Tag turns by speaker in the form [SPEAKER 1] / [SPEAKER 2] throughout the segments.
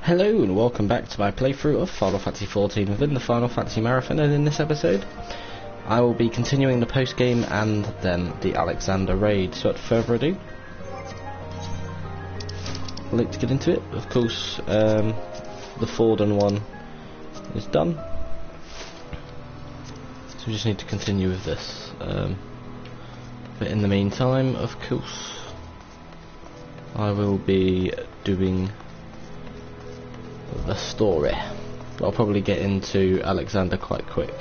[SPEAKER 1] Hello and welcome back to my playthrough of Final Fantasy XIV within the Final Fantasy Marathon, and in this episode I will be continuing the post-game and then the Alexander raid. So without further ado, I'd like to get into it. Of course, the Forden one is done, so we just need to continue with this. But in the meantime, of course, I will be doing the story. I'll probably get into Alexander quite quick.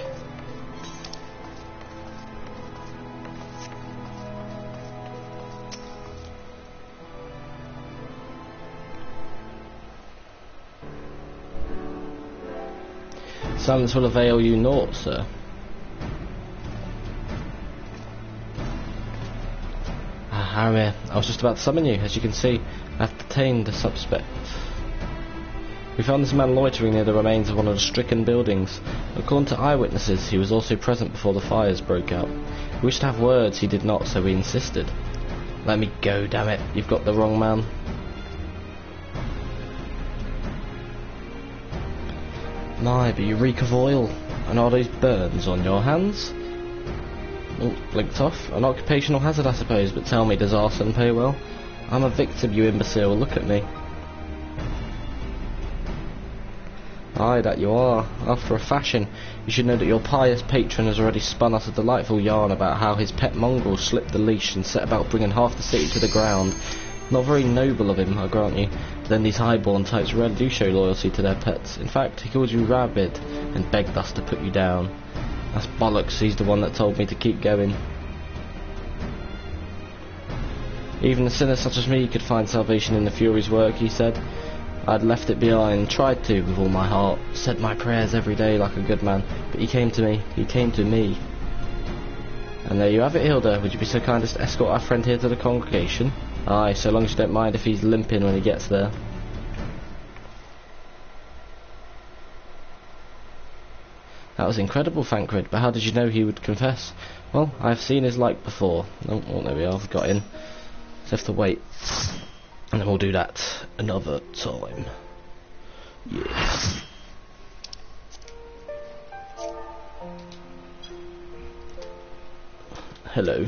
[SPEAKER 1] Silence will avail you naught, sir. Haramir, I was just about to summon you. As you can see, I've detained the suspect. We found this man loitering near the remains of one of the stricken buildings. According to eyewitnesses, he was also present before the fires broke out. He wished to have words, he did not, so we insisted. Let me go, damn it. You've got the wrong man. My, but you reek of oil. And are those burns on your hands? Oh, blinked off. An occupational hazard, I suppose, but tell me, does arson pay well? I'm a victim, you imbecile. Look at me. Aye, that you are. After a fashion, you should know that your pious patron has already spun us a delightful yarn about how his pet mongrel slipped the leash and set about bringing half the city to the ground. Not very noble of him, I grant you, but then these highborn types rarely do show loyalty to their pets. In fact, he called you rabid and begged us to put you down. That's bollocks, he's the one that told me to keep going. Even a sinner such as me could find salvation in the Fury's work, he said. I'd left it behind, tried to with all my heart, said my prayers every day like a good man, but he came to me, And there you have it, Hilda. Would you be so kind as to escort our friend here to the congregation? Aye, so long as you don't mind if he's limping when he gets there. That was incredible, Thancred, but how did you know he would confess? Well, I've seen his like before. Oh, well, there we are, I've got in. Just have to wait. And then we'll do that another time. Yes. Hello.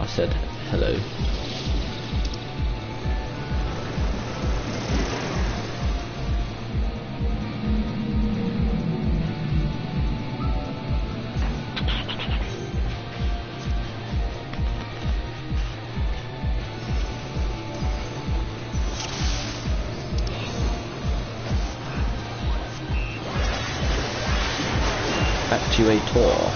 [SPEAKER 1] I said hello. Actuator.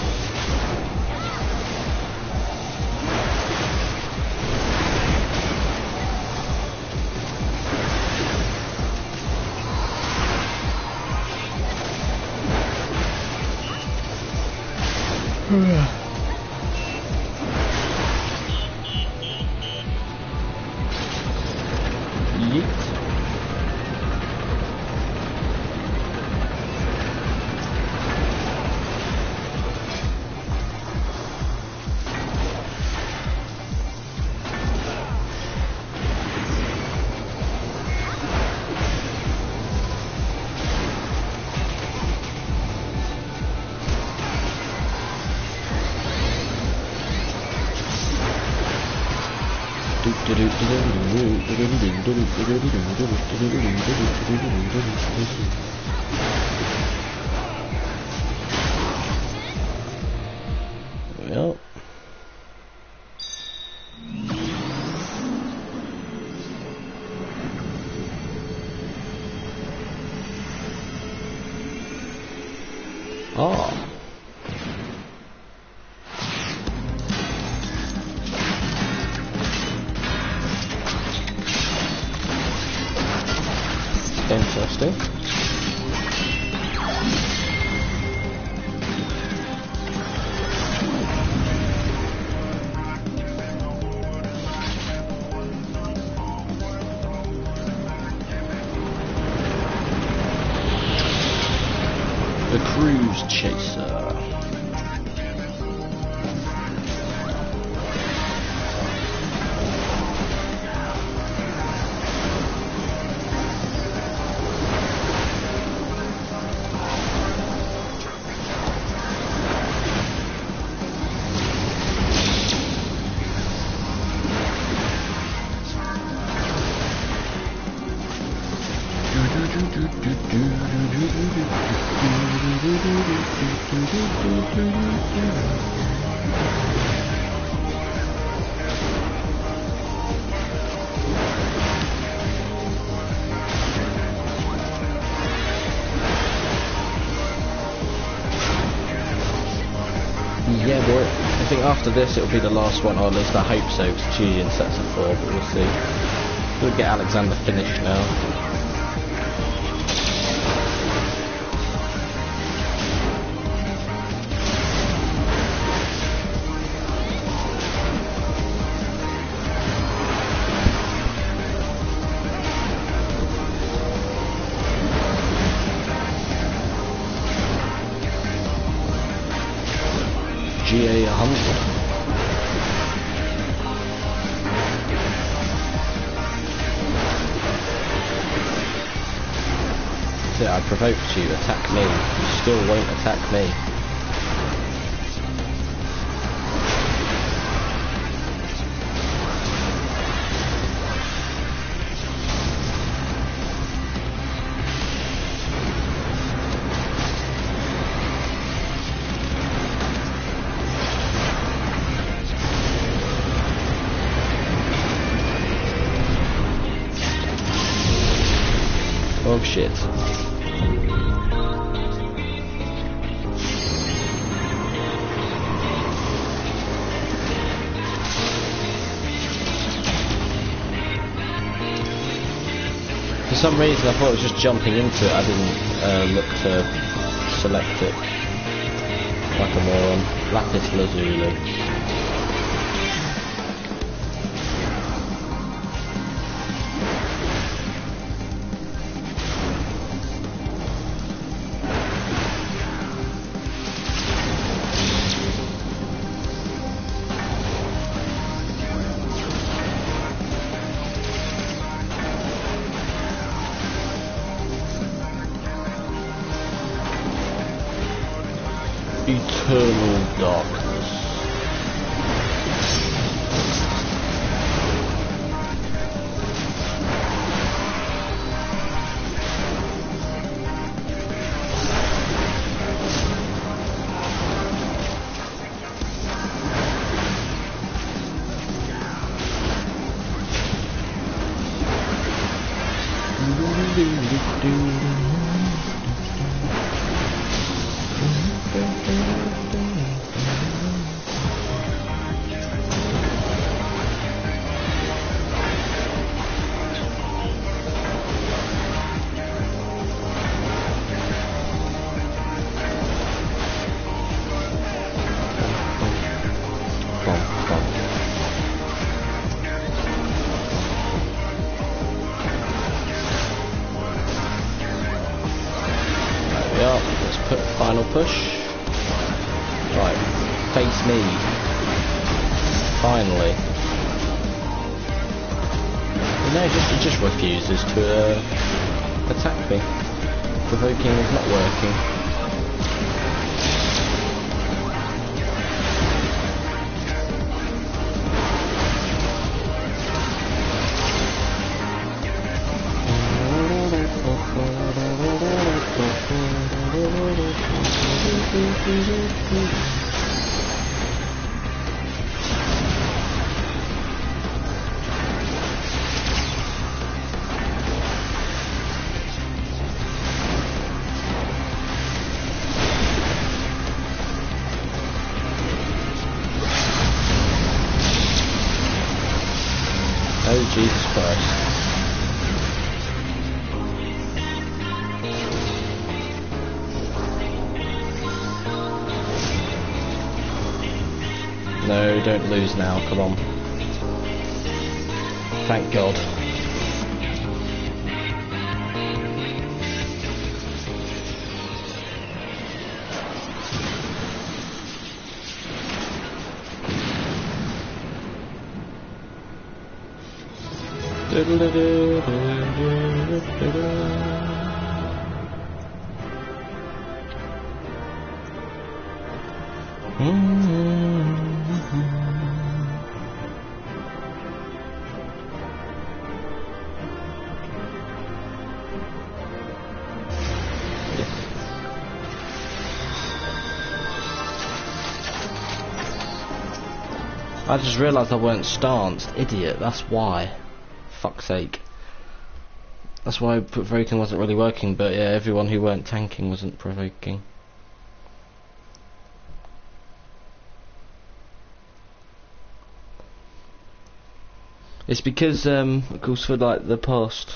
[SPEAKER 1] Yeet. Yep. Oh. Interesting. Cruise Chaser. Yeah, boy. I think after this it'll be the last one, or at least I hope so, because it's usually in sets of 4, but we'll see. We'll get Alexander finished now. GA 100. Yeah, I provoked you, attack me. You still won't attack me. Oh shit. For some reason I thought it was just jumping into it, I didn't look to select it like a moron. Lapis Lazuli. Eternal darkness. Final push. Right, face me. Finally. No, it just refuses to attack me. Provoking is not working. Oh, Jesus Christ. No, don't lose now, come on. Thank God. I just realised I weren't stanced. Idiot, that's why. Fuck's sake. That's why provoking wasn't really working, but yeah, everyone who weren't tanking wasn't provoking. It's because, of course, for like the past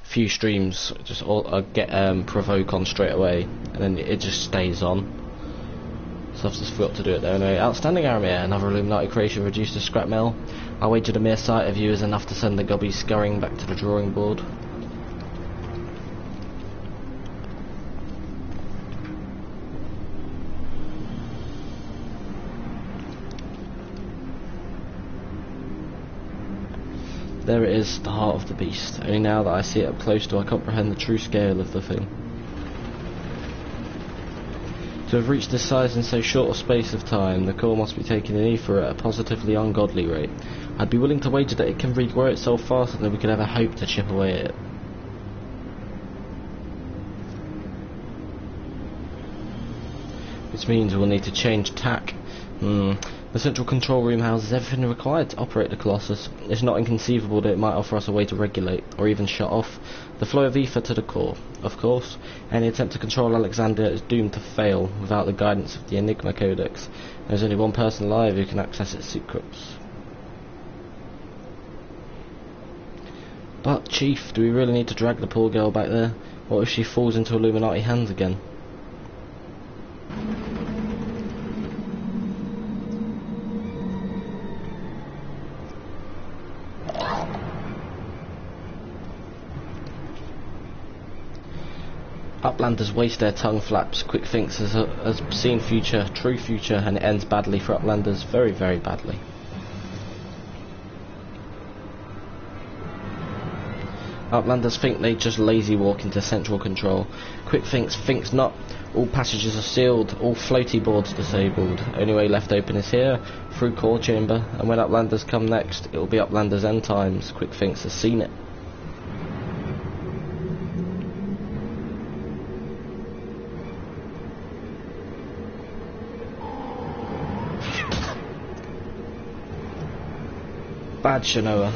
[SPEAKER 1] few streams, just I get provoke on straight away, and then it just stays on. So I've just forgot to do it there anyway. Outstanding Aramir, another Illuminati creation reduced to scrap metal. I wagered a mere sight of you is enough to send the gobby scurrying back to the drawing board. There it is, the heart of the beast. Only now that I see it up close do I comprehend the true scale of the thing. To have reached this size in so short a space of time, the core must be taken in ether at a positively ungodly rate. I'd be willing to wager that it can regrow itself faster than we could ever hope to chip away at it. Which means we'll need to change tack. The central control room houses everything required to operate the Colossus. It's not inconceivable that it might offer us a way to regulate, or even shut off, the flow of ether to the core. Of course, any attempt to control Alexandria is doomed to fail without the guidance of the Enigma Codex. There's only one person alive who can access its secrets. But, Chief, do we really need to drag the poor girl back there? What if she falls into Illuminati hands again? Uplanders waste their tongue flaps. Quick thinks has seen future, true future, and it ends badly for Uplanders, very, very badly. Uplanders think they just lazy walk into central control. Quick thinks not. All passages are sealed, all floaty boards disabled. Only way left open is here, through core chamber, and when Uplanders come next, it will be Uplanders' end times. Quick thinks has seen it. Bad Shanoa.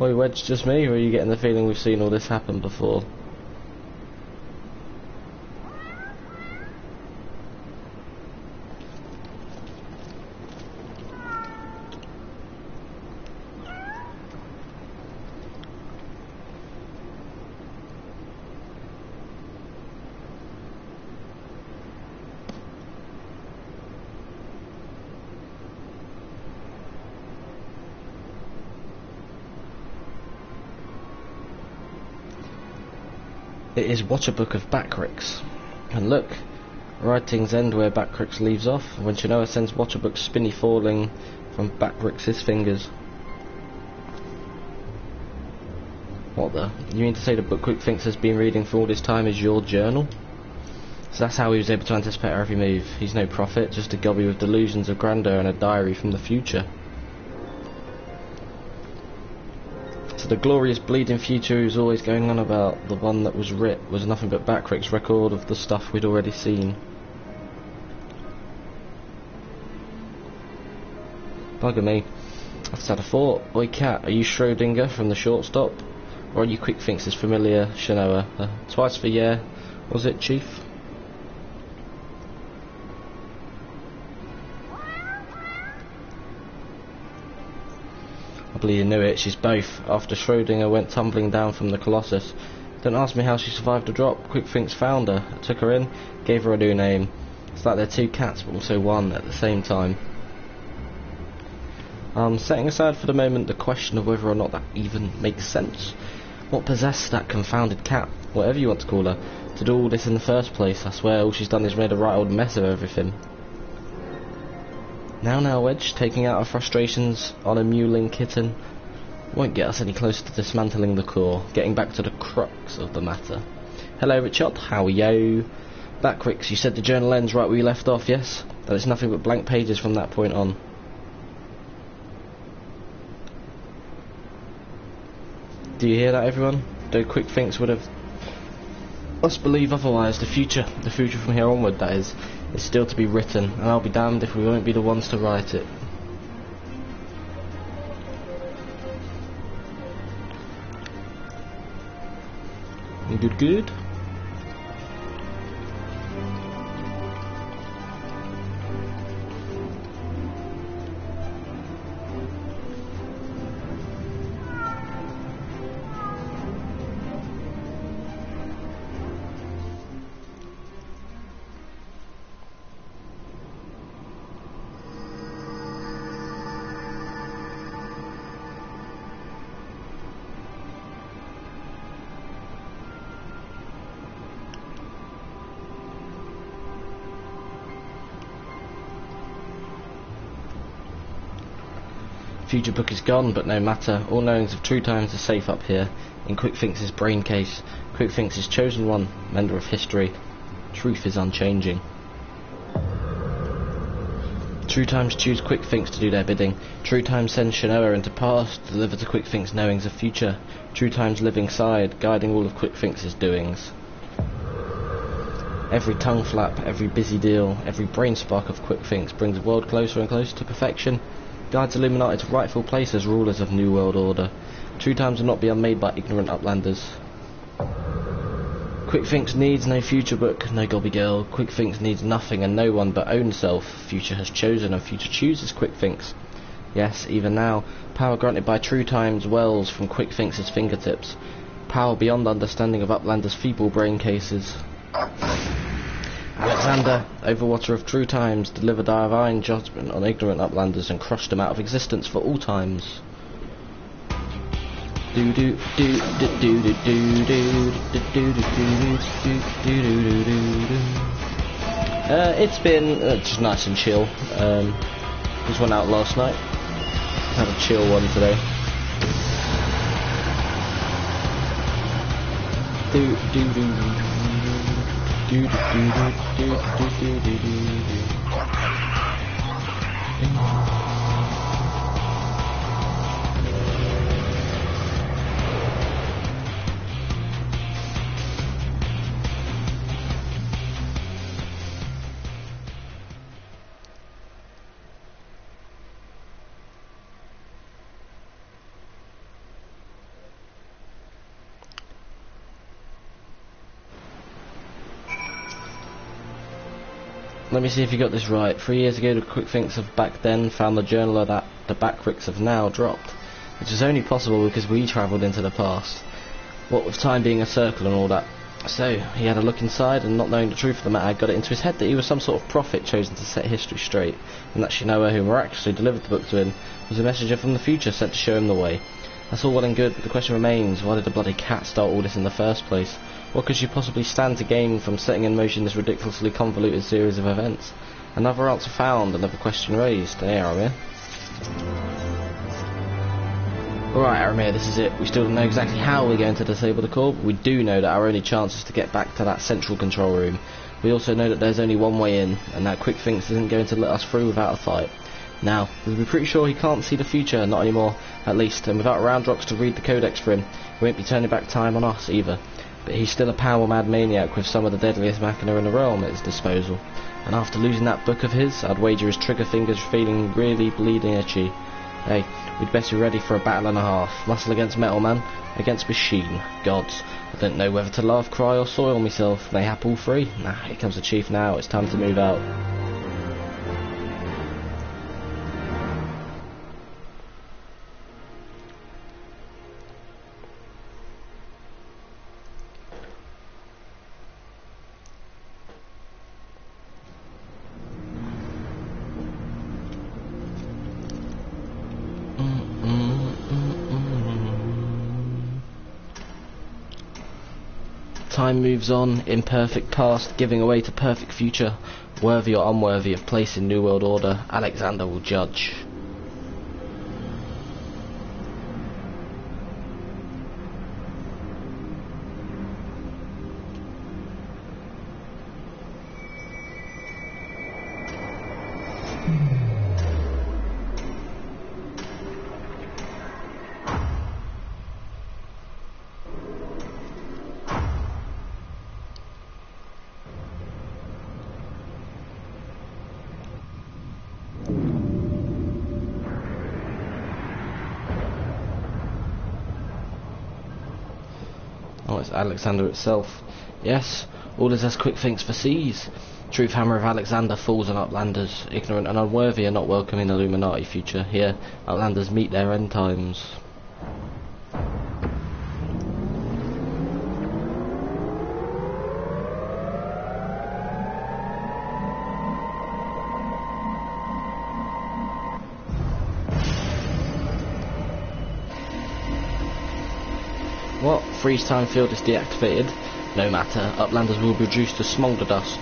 [SPEAKER 1] Oi, Wedge, just me, or are you getting the feeling we've seen all this happen before? It is Watcherbook of Backrix. And look, writings end where Backrix leaves off, when Shanoa sends Watcherbook spinny falling from Backrix's fingers. What the? You mean to say the book Quick thinks has been reading for all this time is your journal? So that's how he was able to anticipate our every move. He's no prophet, just a gobby with delusions of grandeur and a diary from the future. So the glorious bleeding future he was always going on about, the one that was writ, was nothing but Backrix's record of the stuff we'd already seen. Bugger me. I've just had a thought. Oi cat, are you Schrodinger from the shortstop? Or are you Quick thinks as familiar Shanoa? Twice for yeah, was it, Chief? I believe you knew it, she's both. After Schrodinger went tumbling down from the Colossus. Don't ask me how she survived the drop. Quick thinks found her, took her in, gave her a new name. It's like they're two cats but also one at the same time. Setting aside for the moment the question of whether or not that even makes sense, What possessed that confounded cat, whatever you want to call her, to do all this in the first place? I swear all she's done is made a right old mess of everything. Now, Wedge, taking out our frustrations on a mewling kitten won't get us any closer to dismantling the core, getting back to the crux of the matter. Hello, Richard. How are you? Backwicks, you said the journal ends right where you left off, yes? That it's nothing but blank pages from that point on. Do you hear that, everyone? Though Quick Thinks would have us believe otherwise, the future from here onward, that is still to be written, and I'll be damned if we won't be the ones to write it. Good. Future book is gone, but no matter. All knowings of true times are safe up here, in Quick Thinks' brain case. Quick Thinks' chosen one, mender of history. Truth is unchanging. True times choose Quick Thinks to do their bidding. True times send Shanoa into past, to deliver to Quick Thinks knowings of future. True times living side, guiding all of Quick Thinks' doings. Every tongue flap, every busy deal, every brain spark of Quick Thinks brings the world closer and closer to perfection. Guides Illuminati to rightful place as rulers of New World Order. True times will not be unmade by ignorant uplanders. Quick Thinks needs no future book, no gobby girl. Quick Thinks needs nothing and no one but own self. Future has chosen and future chooses Quick Thinks. Yes, even now, power granted by true times wells from Quick Thinks' fingertips. Power beyond understanding of uplanders' feeble brain cases. Alexander, Overwater of true times, delivered divine judgment on ignorant uplanders and crushed them out of existence for all times. It's been just nice and chill. Just went out last night. Had a chill one today. Let me see if you got this right. 3 years ago, the Quick Thinks of back then found the journaler that the Backwicks have now dropped, which is only possible because we travelled into the past. What with time being a circle and all that. So, he had a look inside, and not knowing the truth of the matter, got it into his head that he was some sort of prophet chosen to set history straight, and that Shanoa, who miraculously delivered the book to him, was a messenger from the future sent to show him the way. That's all well and good, but the question remains, why did the bloody cat start all this in the first place? What could she possibly stand to gain from setting in motion this ridiculously convoluted series of events? Another answer found, another question raised. Hey, Aramir. Alright, Aramir, this is it. We still don't know exactly how we're going to disable the core, but we do know that our only chance is to get back to that central control room. We also know that there's only one way in, and that Quick Thinks isn't going to let us through without a fight. Now, we're pretty sure he can't see the future, not anymore, at least, and without Roundrocks to read the codex for him, he won't be turning back time on us either. But he's still a power-mad maniac with some of the deadliest machina in the realm at his disposal. And after losing that book of his, I'd wager his trigger fingers feeling really bleeding itchy. Hey, we'd best be ready for a battle and a half. Muscle against metal, man. Against machine. Gods. I don't know whether to laugh, cry or soil myself. Mayhap all three? Nah, here comes the chief now. It's time to move out. Time moves on, imperfect past, giving away to perfect future. Worthy or unworthy of place in New World Order, Alexander will judge. Oh, it's Alexander itself. Yes, all is as quick thinks for seas. Truth hammer of Alexander falls on Outlanders. Ignorant and unworthy are not welcome in Illuminati future. Here, Outlanders meet their end times. What? Freeze time field is deactivated? No matter, Uplanders will be reduced to smoulder dust.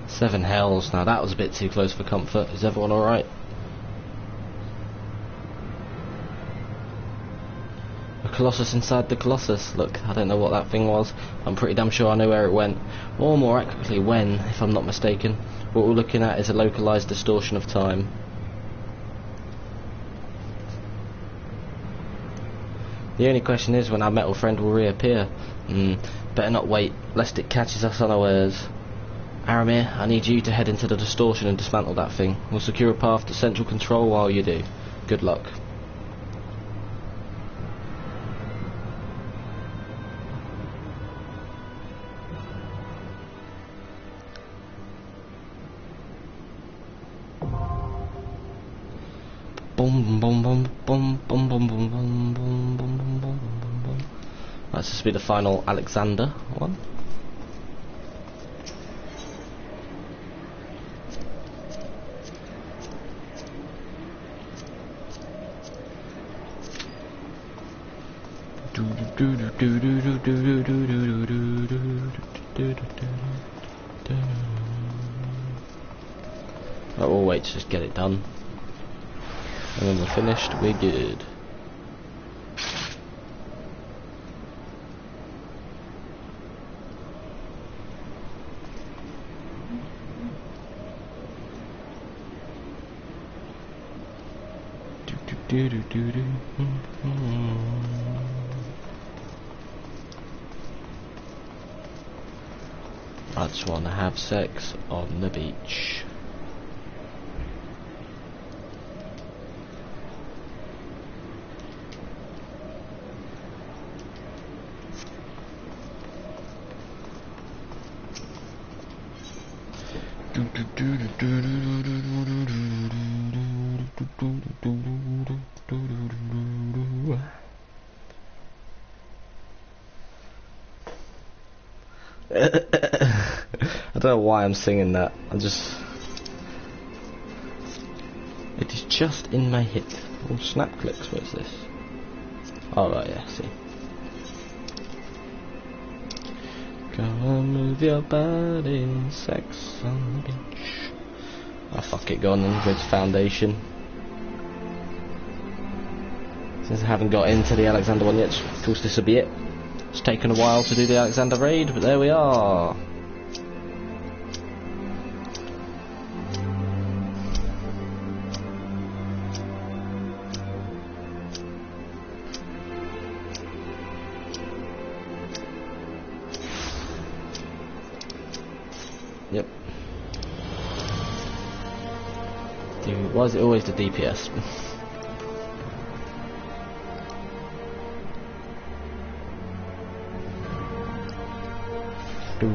[SPEAKER 1] Seven hells. Now that was a bit too close for comfort. Is everyone alright? A Colossus inside the Colossus. Look, I don't know what that thing was. I'm pretty damn sure I know where it went. Or more accurately, when, if I'm not mistaken. What we're looking at is a localized distortion of time. The only question is when our metal friend will reappear. Better not wait, lest it catches us unawares. Aramir, I need you to head into the distortion and dismantle that thing. We'll secure a path to central control while you do. Good luck. Boom boom boom boom boom boom boom boom boom boom boom boom boom. That's just be the final Alexander one. Right, we'll wait to just get it done, and when we're finished, we're good. I just want to have sex on the beach. I don't know why I'm singing that. It is just in my head. Oh, snap clicks, what's this? Oh right, yeah, see. Go and move your body, sex on the beach. Oh fuck it, go on then, go to Foundation. Since I haven't got into the Alexander one yet, of course this will be it. It's taken a while to do the Alexander raid, but there we are. Yep. Dude, why is it always the DPS? Let's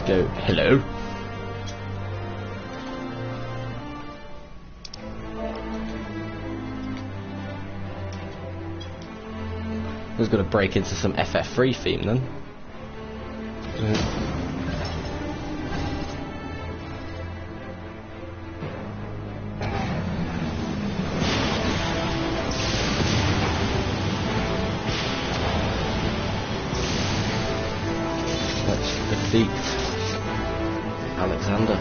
[SPEAKER 1] go. Hello. I was going to break into some FF3 theme then. Let's defeat Alexander.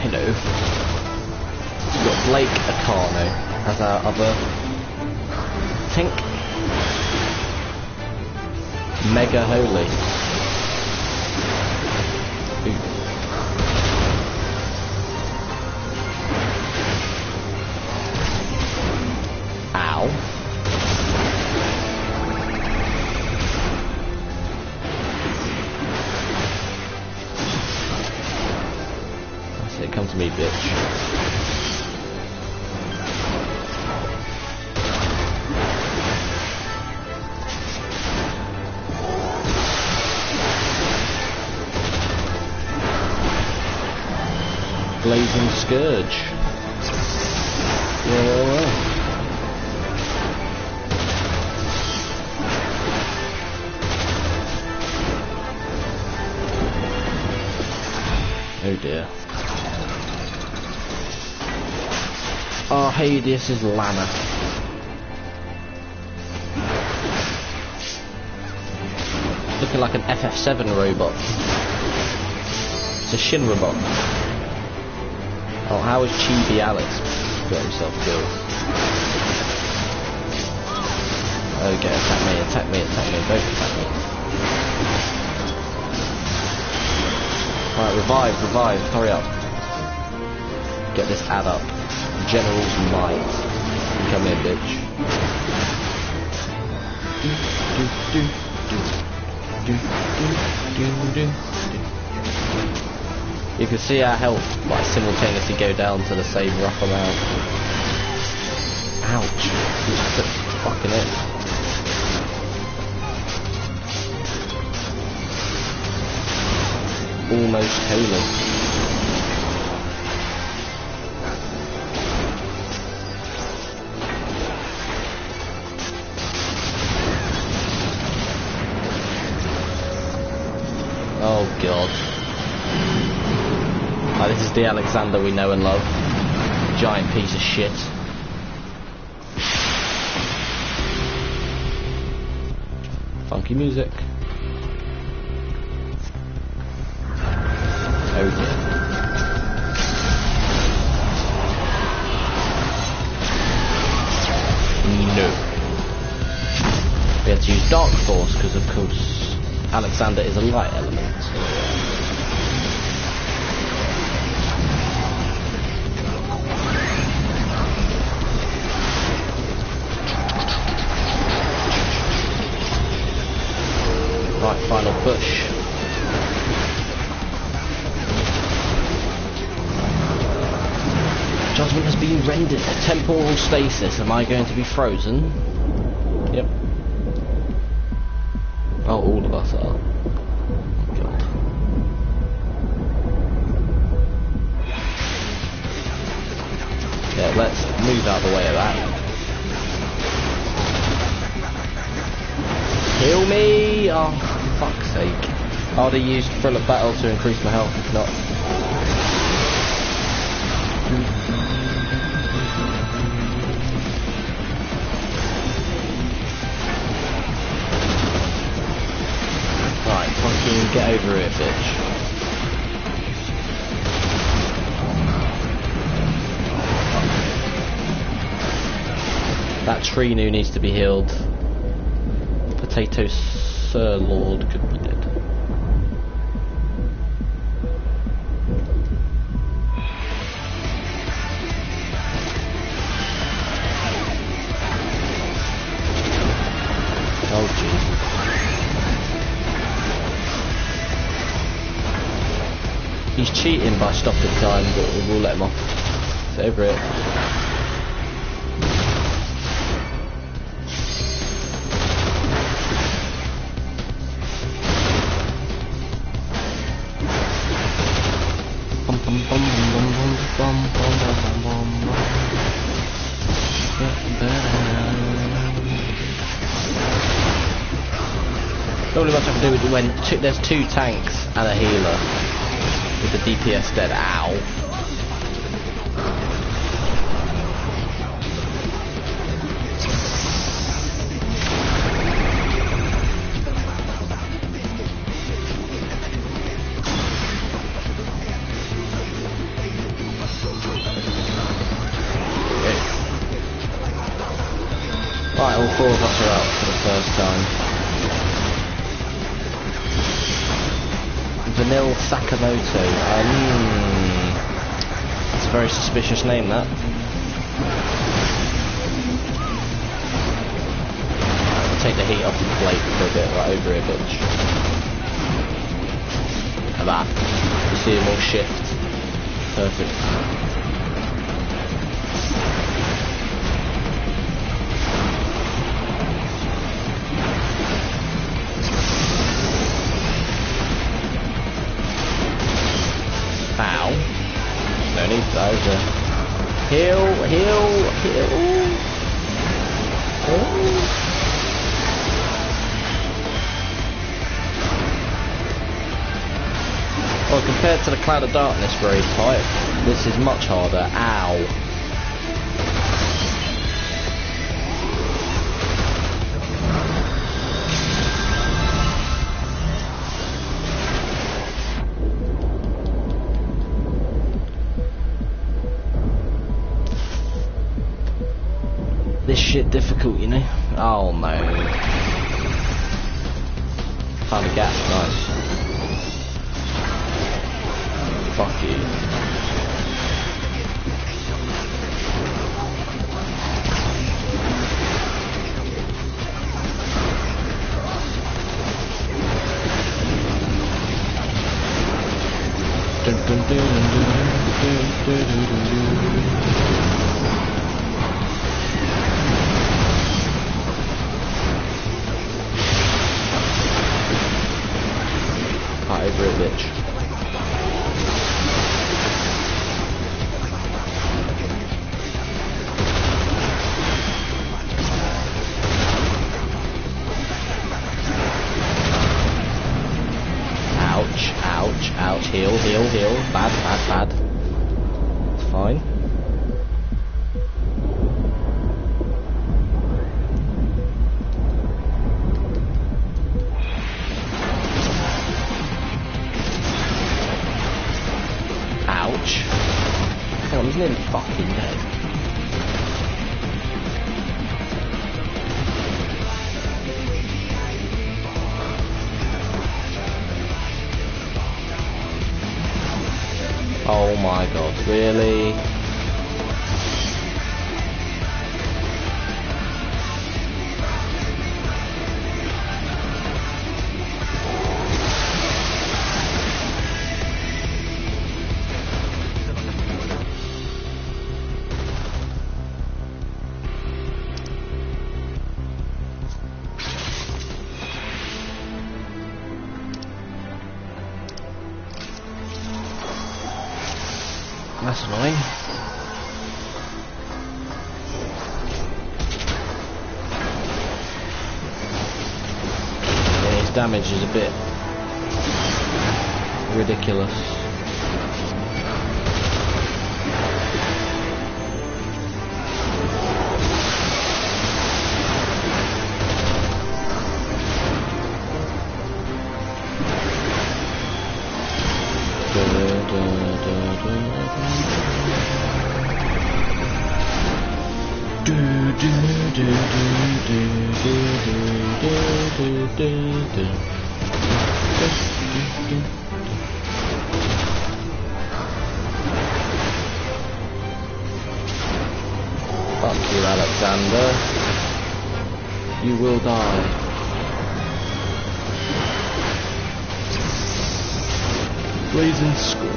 [SPEAKER 1] Hello. We've got Blake Acano as our other tank. Mega Holy. Ooh. Ow. Come to me, bitch. Blazing Scourge. Yeah. Oh dear. Oh, hey, this is Lana. Looking like an FF7 robot. It's a Shinra bot. Oh, how is Chibi Alex got himself killed? Okay, attack me, attack me, attack me, both attack me. Alright, revive, revive, hurry up. Get this ad up. General's might. Come here, bitch. You can see our health like simultaneously go down to the same rough amount. Ouch. He's fucking it. Almost holy. Oh god. Oh, this is the Alexander we know and love. Giant piece of shit. Funky music. Oh dear. No. We had to use Dark Force because of course Alexander is a light element. Right, final push. Judgment has been rendered for temporal stasis. Am I going to be frozen? Yep. Oh, all of us are. Oh, God. Yeah, let's move out of the way of that. Heal me! Oh, for fuck's sake. I would have used Thrill of Battle to increase my health, if not. Right, fucking get over it, bitch. That Trinu needs to be healed. Potato Sir Lord could be dead. Oh Jesus. He's cheating by stopping time, but we'll let him off. It's over it. Not really much I can do with when there's two tanks and a healer with the DPS dead. Ow. Right, all four of us are out for the first time. Vanille Sakamoto. That's a very suspicious name, that. I'll take the heat off the plate for a bit. Right over here, bitch. Like that. You see him all shift. Perfect. Ow. No need for those. Heal, heal, heal. Oh. Well, compared to the Cloud of Darkness raid type, this is much harder. Ow. This shit difficult, you know? Oh no. Found a gap, nice. Fuck you. Dun, dun, dun, dun, dun, dun, dun, dun, dun. Over it, bitch. Ouch, ouch, ouch. Heal, heal, heal. Bad, bad, bad. It's fine. He's nearly fucking dead. Oh my god, really? That's annoying. Yeah, his damage is a bit ridiculous. Dude. Fuck you, Alexander. You will die. Blazing Scourge.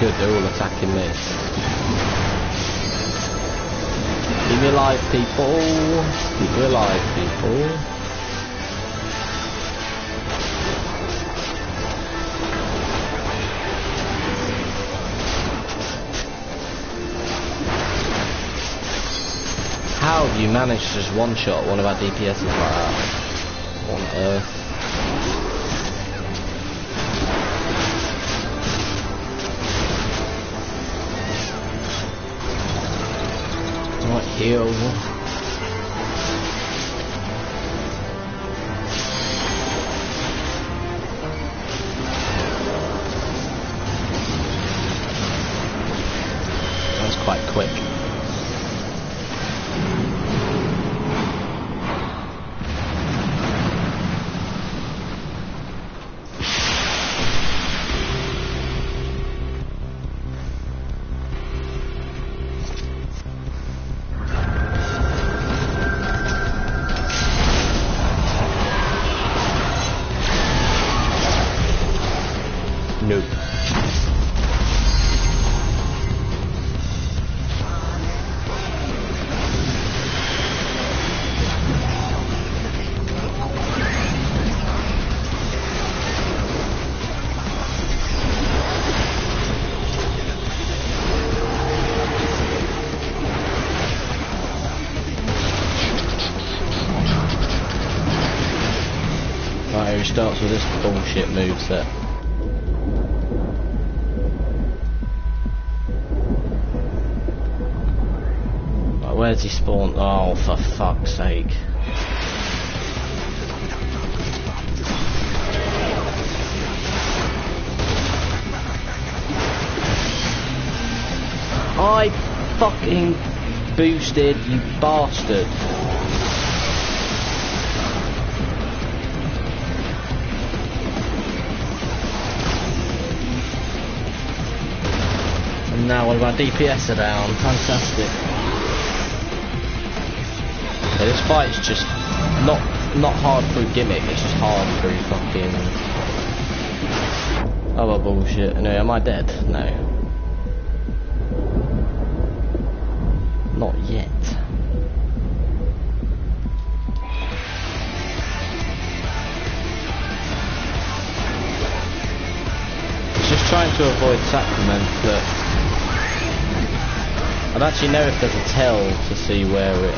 [SPEAKER 1] Good, they're all attacking me. Keep me alive, people. Keep me alive, people. How have you managed to just one-shot one of our DPSs like that? What on earth? Heal. That was quite quick. Nope. Right, he starts with this bullshit moveset. Where's he spawned? Oh, for fuck's sake. I fucking boosted, you bastard. And now all of our DPS are down. Fantastic. So this fight is just not hard through gimmick, it's just hard through fucking other bullshit. Anyway, am I dead? No. Not yet. It's just trying to avoid Sacrament, but I don't actually know if there's a tell to see where it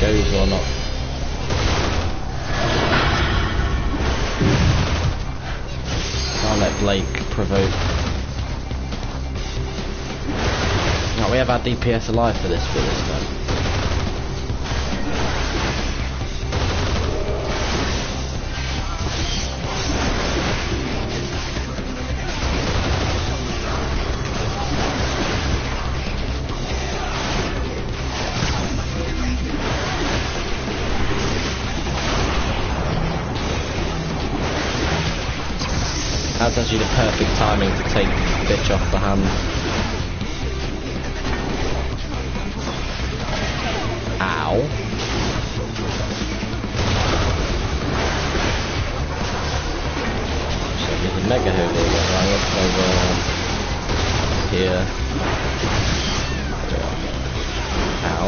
[SPEAKER 1] goes or not. I'll let Blake provoke. Now we have our DPS alive for this then. That's actually the perfect timing to take the bitch off the hand. Ow. So there's a mega hoodie right over here. Ow.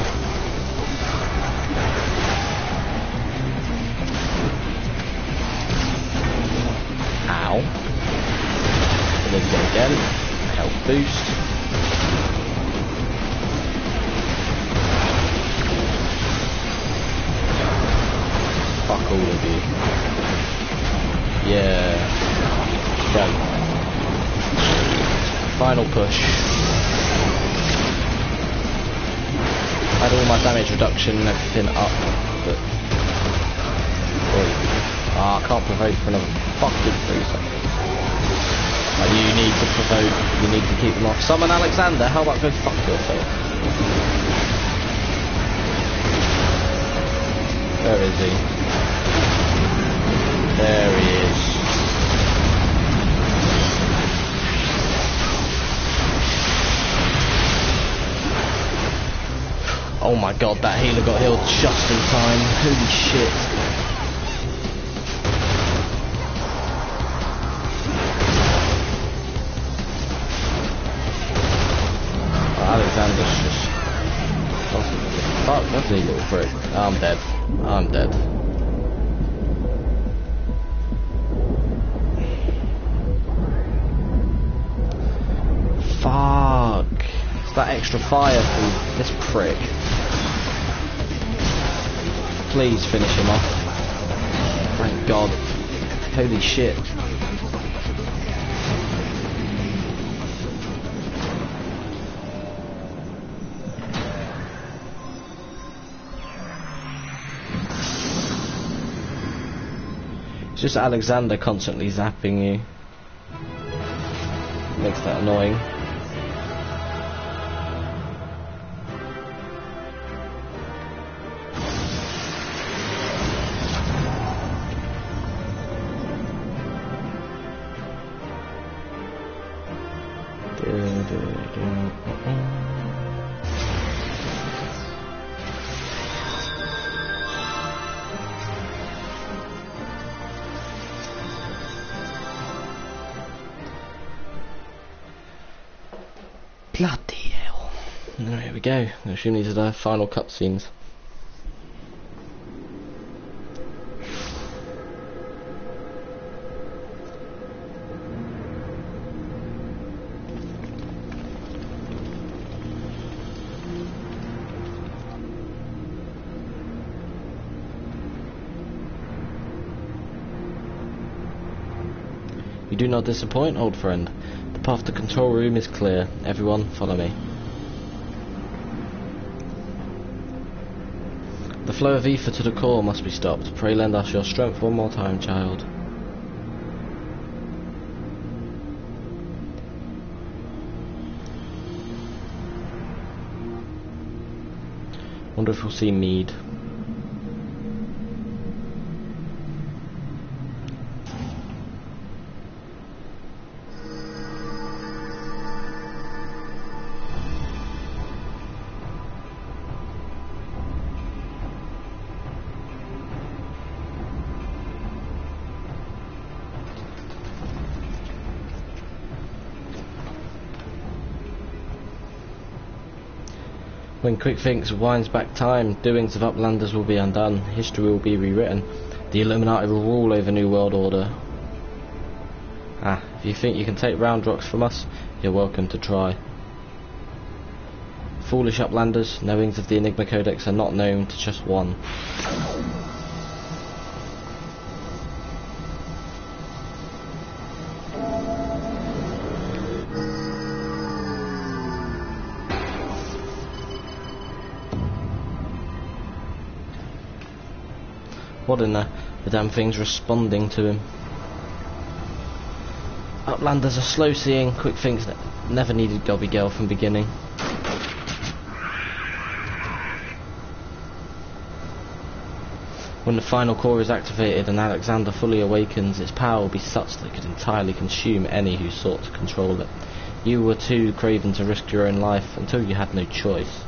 [SPEAKER 1] Ow. And then go again. Health boost. Fuck all of you. Yeah. Go. final push. I had all my damage reduction and everything up, but... I can't provoke for another fucking 3 seconds. You need to provoke, you need to keep them off. Summon Alexander, how about go fuck yourself? Where is he? There he is. Oh my god, that healer got healed just in time. Holy shit. Alexander's just... Fuck, that's a little prick. I'm dead. I'm dead. Fuck. It's that extra fire from this prick. Please finish him off. Thank God. Holy shit. It's just Alexander constantly zapping you. Makes that annoying. Bloody hell. There we go. I assume these are the final cutscenes. You do not disappoint, old friend. The path to control room is clear. Everyone, follow me. The flow of ether to the core must be stopped. Pray lend us your strength one more time, child. Wonder if we'll see Mead. When Quick Thinks winds back time, doings of Uplanders will be undone, history will be rewritten, the Illuminati will rule over New World Order. If you think you can take round rocks from us, you're welcome to try. Foolish Uplanders, knowings of the Enigma Codex are not known to just one. What in the damn thing's responding to him? Uplanders are slow seeing, Quick Thinks never needed Gobby Girl from beginning. When the final core is activated and Alexander fully awakens, its power will be such that it could entirely consume any who sought to control it. You were too craven to risk your own life until you had no choice.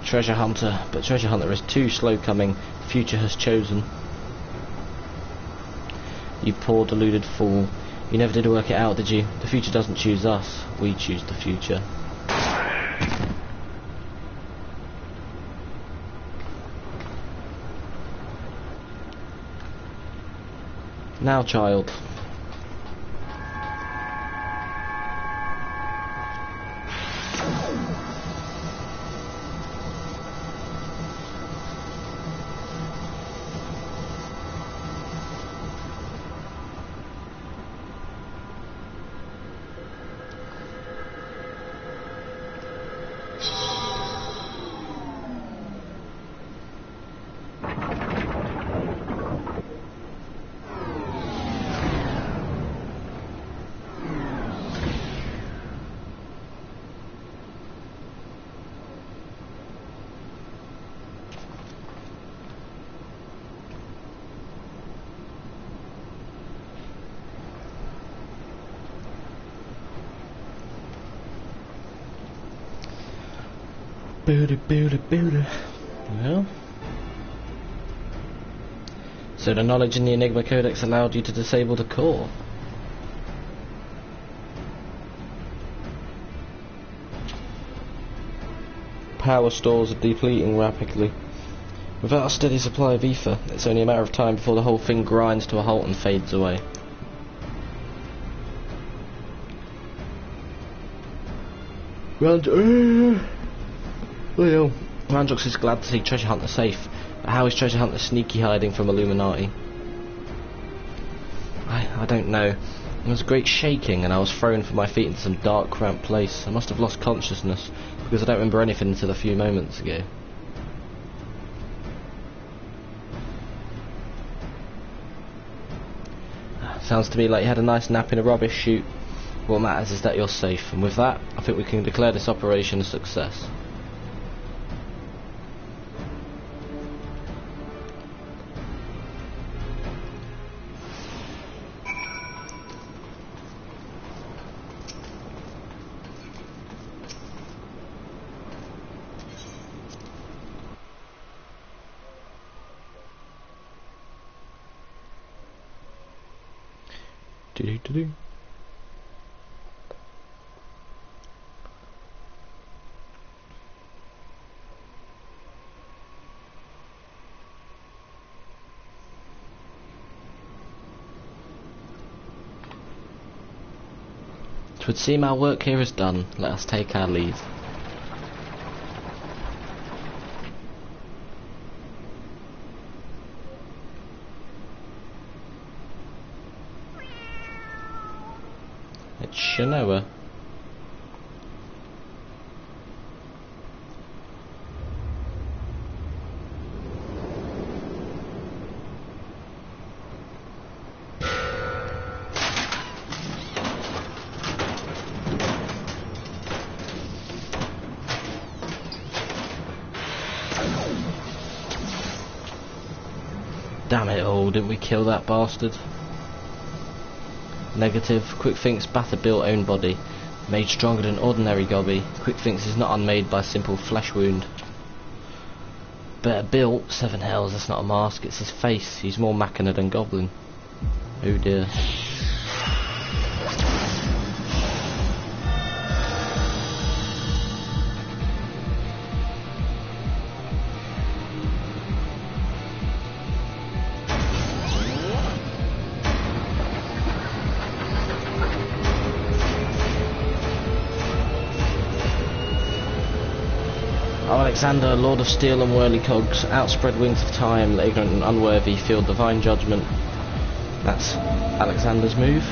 [SPEAKER 1] Treasure Hunter, but Treasure Hunter is too slow coming. The future has chosen. You poor deluded fool. You never did work it out, did you? The future doesn't choose us. We choose the future. Now, child. Well, so the knowledge in the Enigma Codex allowed you to disable the core. Power stores are depleting rapidly. Without a steady supply of ether, it's only a matter of time before the whole thing grinds to a halt and fades away. Randrox is glad to see Treasure Hunter safe, but how is Treasure Hunter sneaky hiding from Illuminati? I don't know. There was a great shaking and I was thrown from my feet into some dark, cramped place. I must have lost consciousness, because I don't remember anything until a few moments ago. Sounds to me like you had a nice nap in a rubbish chute. What matters is that you're safe, and with that, I think we can declare this operation a success. Do-do-do-do. It would seem our work here is done. Let us take our leave. It's Shanoa. Damn it all, didn't we kill that bastard? Negative. Quickfink's batter-built own body, made stronger than ordinary Gobby. Quickfink's is not unmade by a simple flesh wound. Better built? Seven hells, that's not a mask, it's his face. He's more Machina than Goblin. Oh dear. Alexander, Lord of Steel and Whirly Cogs, outspread wings of time, the ignorant and unworthy feel divine judgment. That's Alexander's move.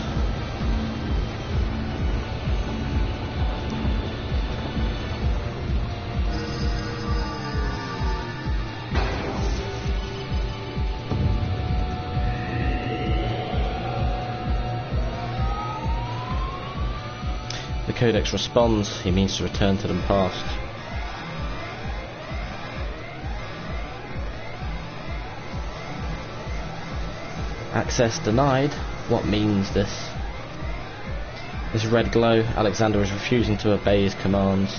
[SPEAKER 1] The Codex responds, he means to return to them past. Access denied? What means this? This red glow, Alexander is refusing to obey his commands.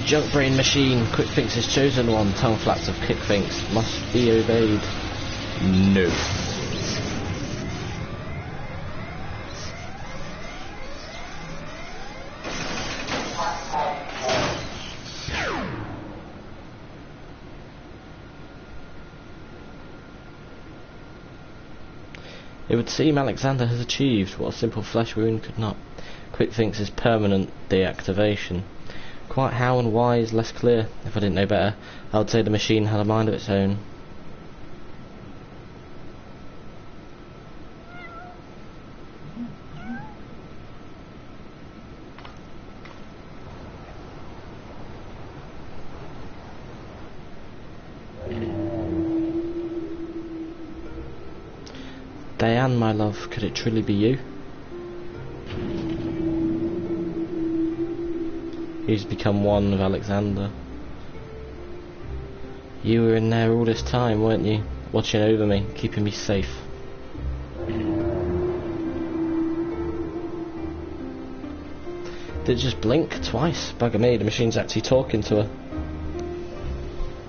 [SPEAKER 1] Junk brain machine, Quickfink's his chosen one, tongue flaps of Quickfink's must be obeyed. No. It would seem Alexander has achieved what a simple flesh wound could not. Quickfink's is permanent deactivation. Quite how and why is less clear. If I didn't know better, I would say the machine had a mind of its own. Diane, my love, could it truly be you? He's become one with Alexander. You were in there all this time, weren't you? Watching over me, keeping me safe. Did it just blink twice? Bugger me, the machine's actually talking to her.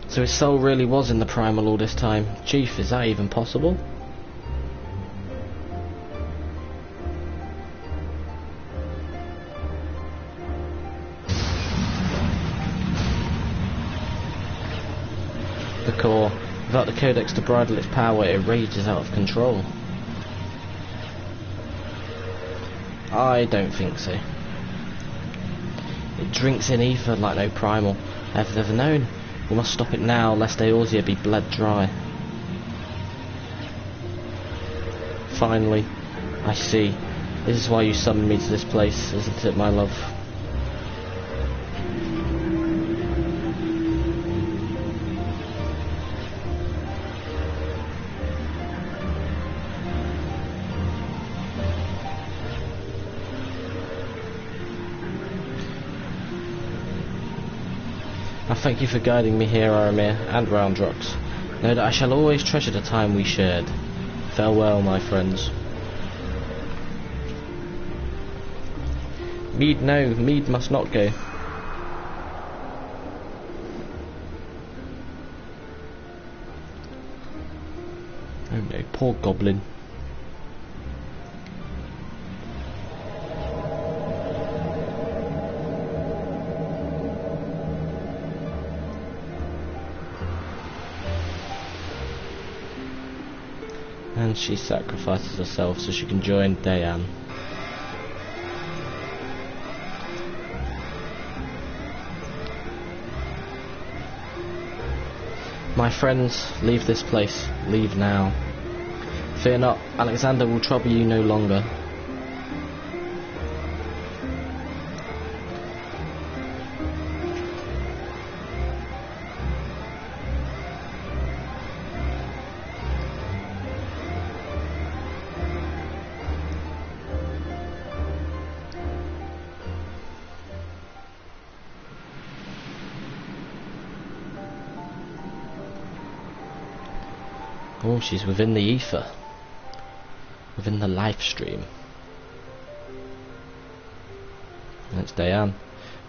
[SPEAKER 1] So his soul really was in the primal all this time. Chief, is that even possible? The core. Without the codex to bridle its power, it rages out of control. I don't think so. It drinks in ether like no primal I've ever known. We must stop it now, lest Eorzea be bled dry. Finally, I see. This is why you summoned me to this place, isn't it, my love? I thank you for guiding me here, Aramir, and Roundrox. Know that I shall always treasure the time we shared. Farewell, my friends. Mead, no, Mead must not go. Oh no, poor goblin. And she sacrifices herself so she can join Dayan. My friends, leave this place. Leave now. Fear not, Alexander will trouble you no longer. Oh, she's within the ether. Within the life stream. And it's Dayan.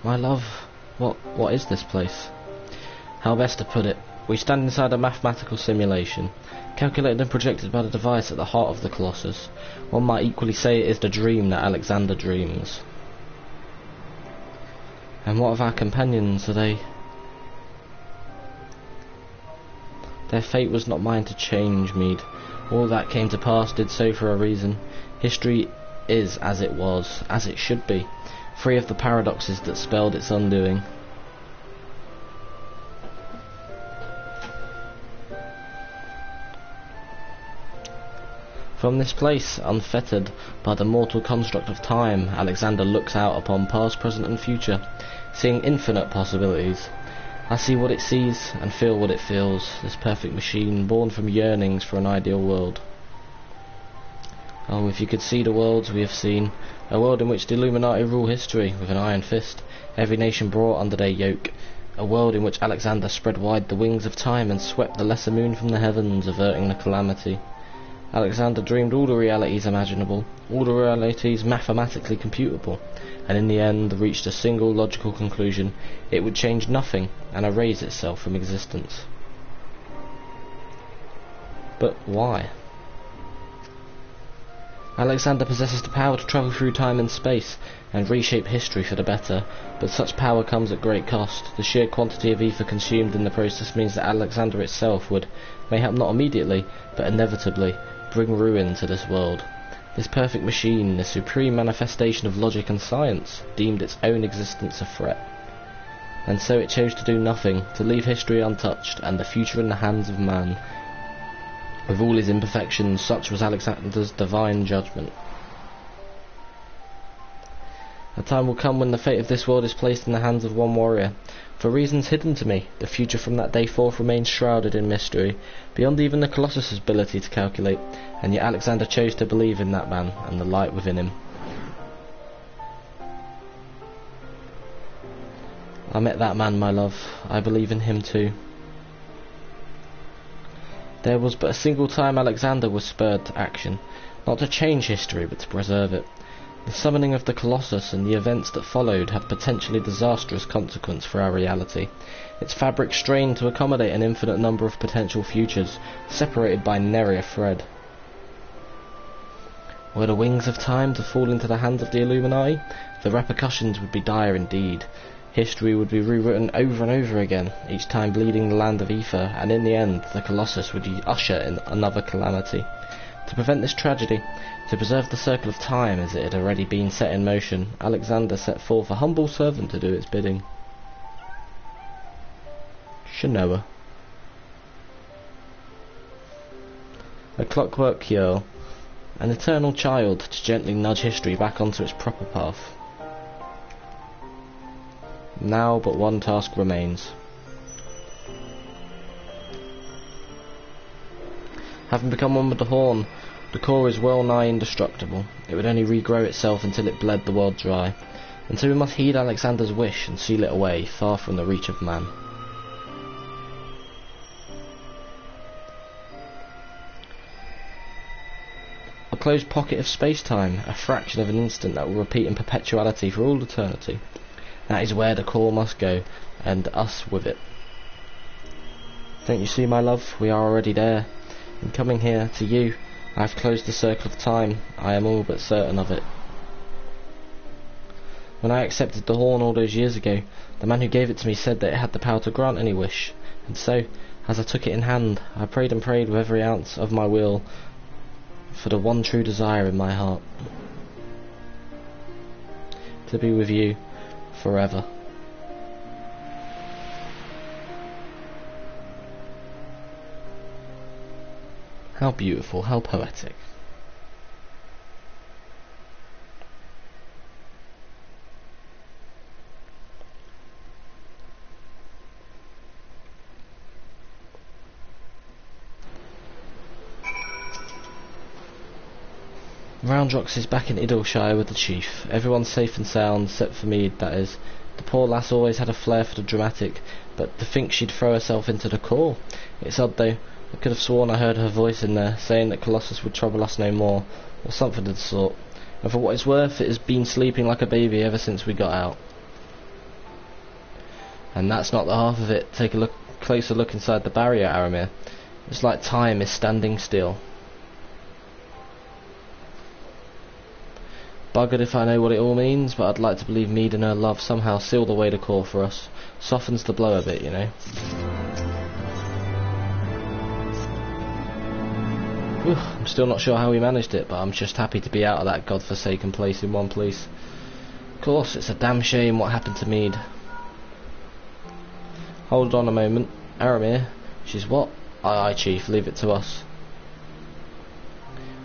[SPEAKER 1] My love, what is this place? How best to put it? We stand inside a mathematical simulation, calculated and projected by the device at the heart of the Colossus. One might equally say it is the dream that Alexander dreams. And what of our companions? Are they... Their fate was not mine to change, Mead. All that came to pass did so for a reason. History is as it was, as it should be, free of the paradoxes that spelled its undoing. From this place, unfettered by the mortal construct of time, Alexander looks out upon past, present and future, seeing infinite possibilities. I see what it sees, and feel what it feels, this perfect machine, born from yearnings for an ideal world. Oh, if you could see the worlds we have seen, a world in which the Illuminati rule history with an iron fist, every nation brought under their yoke, a world in which Alexander spread wide the wings of time and swept the lesser moon from the heavens, averting the calamity. Alexander dreamed all the realities imaginable, all the realities mathematically computable, and in the end reached a single logical conclusion: it would change nothing and erase itself from existence. But why? Alexander possesses the power to travel through time and space and reshape history for the better, but such power comes at great cost. The sheer quantity of ether consumed in the process means that Alexander itself would, mayhap not immediately, but inevitably, bring ruin to this world. This perfect machine, this supreme manifestation of logic and science, deemed its own existence a threat. And so it chose to do nothing, to leave history untouched, and the future in the hands of man. With all his imperfections, such was Alexander's divine judgment. A time will come when the fate of this world is placed in the hands of one warrior. For reasons hidden to me, the future from that day forth remains shrouded in mystery, beyond even the Colossus' ability to calculate, and yet Alexander chose to believe in that man, and the light within him. I met that man, my love. I believe in him too. There was but a single time Alexander was spurred to action, not to change history, but to preserve it. The summoning of the Colossus and the events that followed had potentially disastrous consequence for our reality. Its fabric strained to accommodate an infinite number of potential futures, separated by nary a thread. Were the wings of time to fall into the hands of the Illuminati, the repercussions would be dire indeed. History would be rewritten over and over again, each time bleeding the land of Ether, and in the end, the Colossus would usher in another calamity. To prevent this tragedy, to preserve the circle of time as it had already been set in motion, Alexander set forth a humble servant to do its bidding. Shanoa. A clockwork cure, an eternal child to gently nudge history back onto its proper path. Now but one task remains. Having become one with the Horn, the core is well nigh indestructible. It would only regrow itself until it bled the world dry. And so we must heed Alexander's wish and seal it away, far from the reach of man. A closed pocket of space-time, a fraction of an instant that will repeat in perpetuality for all eternity. That is where the core must go, and us with it. Don't you see, my love? We are already there. In coming here, to you, I have closed the circle of time. I am all but certain of it. When I accepted the Horn all those years ago, the man who gave it to me said that it had the power to grant any wish. And so, as I took it in hand, I prayed and prayed with every ounce of my will for the one true desire in my heart. To be with you forever. How beautiful, how poetic. Roundrox is back in Idleshire with the chief. Everyone's safe and sound, except for me, that is. The poor lass always had a flair for the dramatic, but to think she'd throw herself into the core. It's odd though. I could have sworn I heard her voice in there, saying that Colossus would trouble us no more, or something of the sort. And for what it's worth, it has been sleeping like a baby ever since we got out. And that's not the half of it. Take a closer look inside the barrier, Aramir. It's like time is standing still. Buggered if I know what it all means, but I'd like to believe Mead and her love somehow sealed away the core for us. Softens the blow a bit, you know. Whew, I'm still not sure how we managed it, but I'm just happy to be out of that godforsaken place in one piece. Of course, it's a damn shame what happened to Mead. Hold on a moment. Aramir, she's what? Aye, Chief, leave it to us.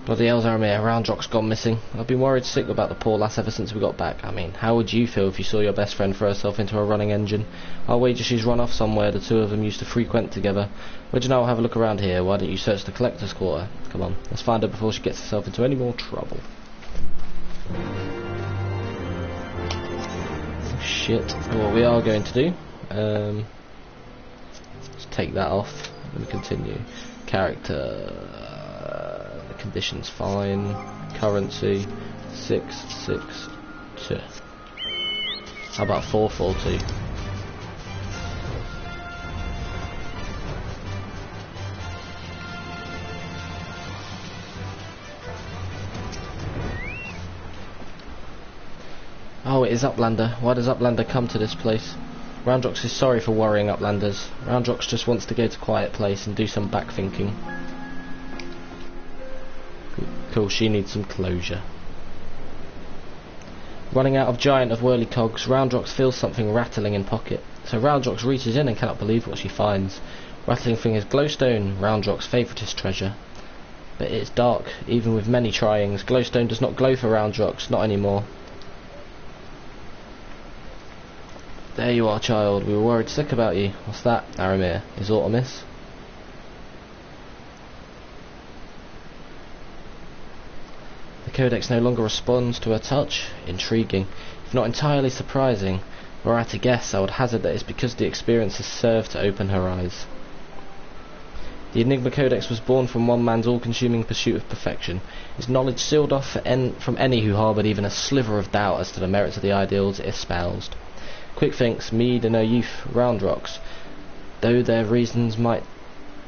[SPEAKER 1] Bloody hell's Aramir, Roundrock's gone missing. I've been worried sick about the poor lass ever since we got back. I mean, how would you feel if you saw your best friend throw herself into a running engine? I'll wager she's run off somewhere the two of them used to frequent together. Would you know, I'll have a look around here. Why don't you search the collector's quarter? Come on, let's find her before she gets herself into any more trouble. Shit. What we are going to do, let's take that off and continue. Character, conditions fine, currency 662. How about 442? Oh, it is Uplander. Why does Uplander come to this place? Roundrox is sorry for worrying Uplanders. Roundrox just wants to go to a quiet place and do some back thinking. Cool, she needs some closure. Running out of giant of whirly cogs, Roundrox feels something rattling in pocket. So Roundrox reaches in and cannot believe what she finds. Rattling thing is glowstone, Roundrox's favouriteest treasure. But it is dark, even with many tryings. Glowstone does not glow for Roundrox, not anymore. There you are, child. We were worried sick about you. What's that, Aramir? Is aught amiss? The codex no longer responds to her touch. Intriguing, if not entirely surprising. Were I to guess, I would hazard that it's because the experience has served to open her eyes. The Enigma Codex was born from one man's all-consuming pursuit of perfection. Its knowledge sealed off from any who harboured even a sliver of doubt as to the merits of the ideals it espoused. Quick thinks, Mead in her youth, Round Rocks, though their reasons might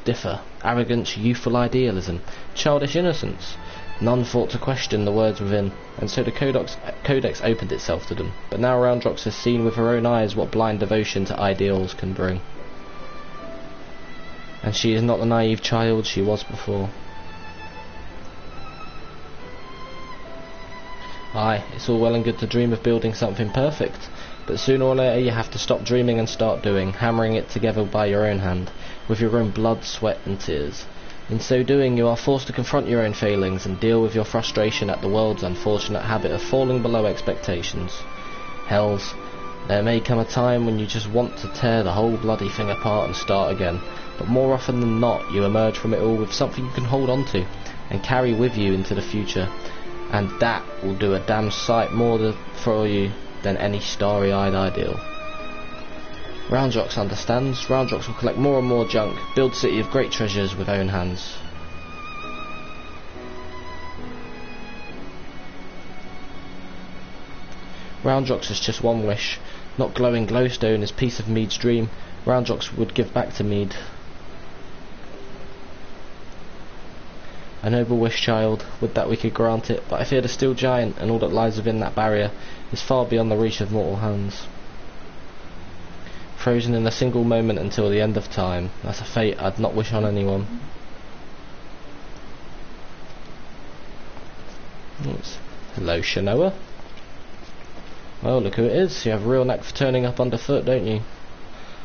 [SPEAKER 1] differ, arrogance, youthful idealism, childish innocence. None thought to question the words within, and so the Codex opened itself to them. But now Roundrox has seen with her own eyes what blind devotion to ideals can bring. And she is not the naive child she was before. Aye, it's all well and good to dream of building something perfect, but sooner or later you have to stop dreaming and start doing, hammering it together by your own hand, with your own blood, sweat and tears. In so doing, you are forced to confront your own failings and deal with your frustration at the world's unfortunate habit of falling below expectations. Hells, there may come a time when you just want to tear the whole bloody thing apart and start again, but more often than not, you emerge from it all with something you can hold on to and carry with you into the future, and that will do a damn sight more for you than any starry-eyed ideal. Roundrox understands. Roundrox will collect more and more junk, build city of great treasures with own hands. Roundrox has just one wish. Not glowing glowstone as piece of Mead's dream. Roundrox would give back to Mead. A noble wish, child, would that we could grant it, but I fear the steel giant and all that lies within that barrier is far beyond the reach of mortal hands. Frozen in a single moment until the end of time. That's a fate I'd not wish on anyone. Oops. Hello, Shanoa. Well, look who it is. You have a real knack for turning up underfoot, don't you?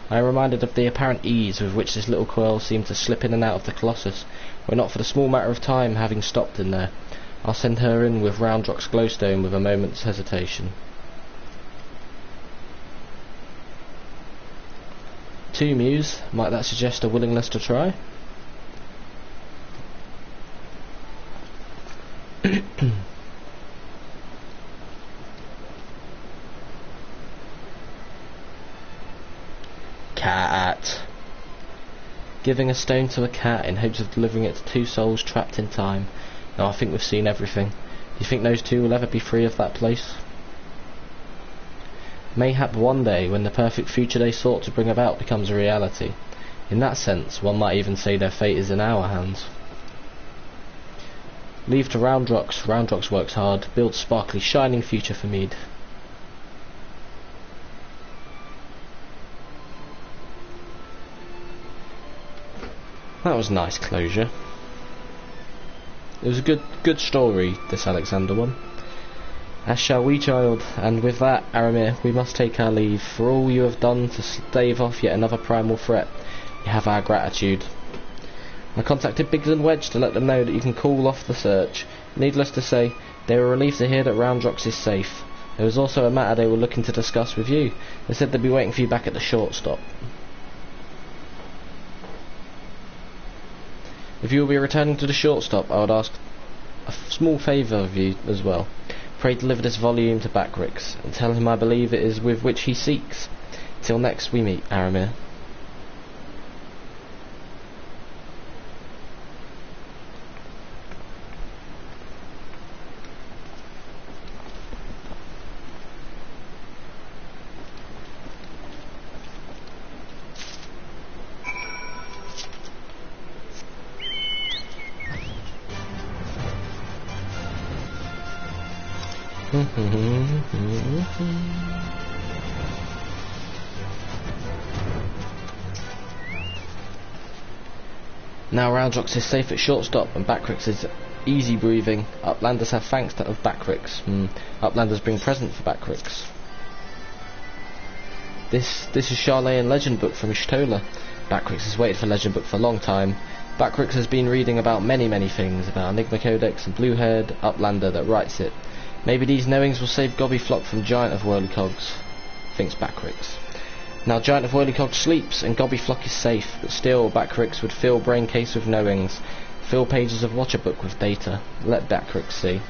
[SPEAKER 1] I am reminded of the apparent ease with which this little coil seemed to slip in and out of the Colossus, were not for the small matter of time having stopped in there. I'll send her in with Roundrock's glowstone with a moment's hesitation. 2 Muse, might that suggest a willingness to try? Cat. Giving a stone to a cat in hopes of delivering it to 2 souls trapped in time. Now I think we've seen everything. Do you think those 2 will ever be free of that place? Mayhap one day, when the perfect future they sought to bring about becomes a reality. In that sense, one might even say their fate is in our hands. Leave to Roundrox. Roundrox works hard, builds sparkly, shining future for Mead. That was nice closure. It was a good story, this Alexander one. As shall we, child, and with that, Aramir, we must take our leave. For all you have done to stave off yet another primal threat, you have our gratitude. I contacted Biggs and Wedge to let them know that you can call off the search. Needless to say, they were relieved to hear that Roundrox is safe. There was also a matter they were looking to discuss with you. They said they'd be waiting for you back at the shortstop. If you will be returning to the shortstop, I would ask a small favour of you as well. Pray deliver this volume to Backrix, and tell him I believe it is with which he seeks. Till next we meet, Aramir. Now Roundrox is safe at shortstop and Backrix is easy breathing. Uplanders have thanks of Backrix. Uplanders bring present for Backrix. This is Charlatan Legend Book from Ishtola. Backrix has waited for Legend Book for a long time. Backrix has been reading about many things, about Enigma Codex and blue-haired Uplander that writes it. Maybe these knowings will save Gobbyflock from Giant of Whirlycogs, thinks Backrix. Now Giant of Whirlycogs sleeps and Gobbyflock is safe, but still Backrix would fill brain case with knowings, fill pages of Watcher Book with data. Let Backrix see.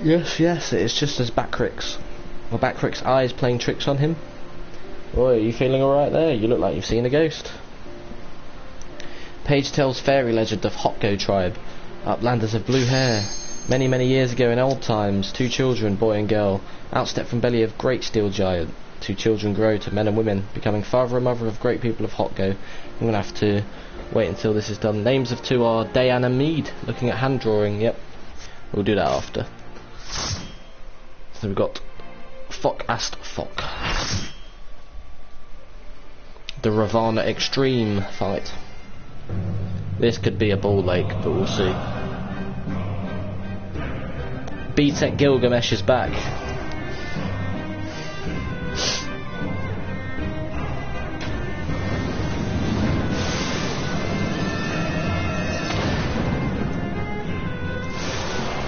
[SPEAKER 1] Yes, it is just as Backrix Or Backrick's eyes playing tricks on him? Boy, are you feeling alright there? You look like you've seen a ghost. Page tells fairy legend of Hotgo tribe. Uplanders of blue hair. Many, many years ago in old times, 2 children, boy and girl, outstepped from belly of great steel giant. 2 children grow to men and women, becoming father and mother of great people of Hotgo. I'm going to have to wait until this is done. Names of 2 are Dayan and Mead. Looking at hand drawing, yep. We'll do that after. So we've got Fock Ast Fock. The Ravana Extreme fight. This could be a ball lake, but we'll see. Beatek Gilgamesh is back.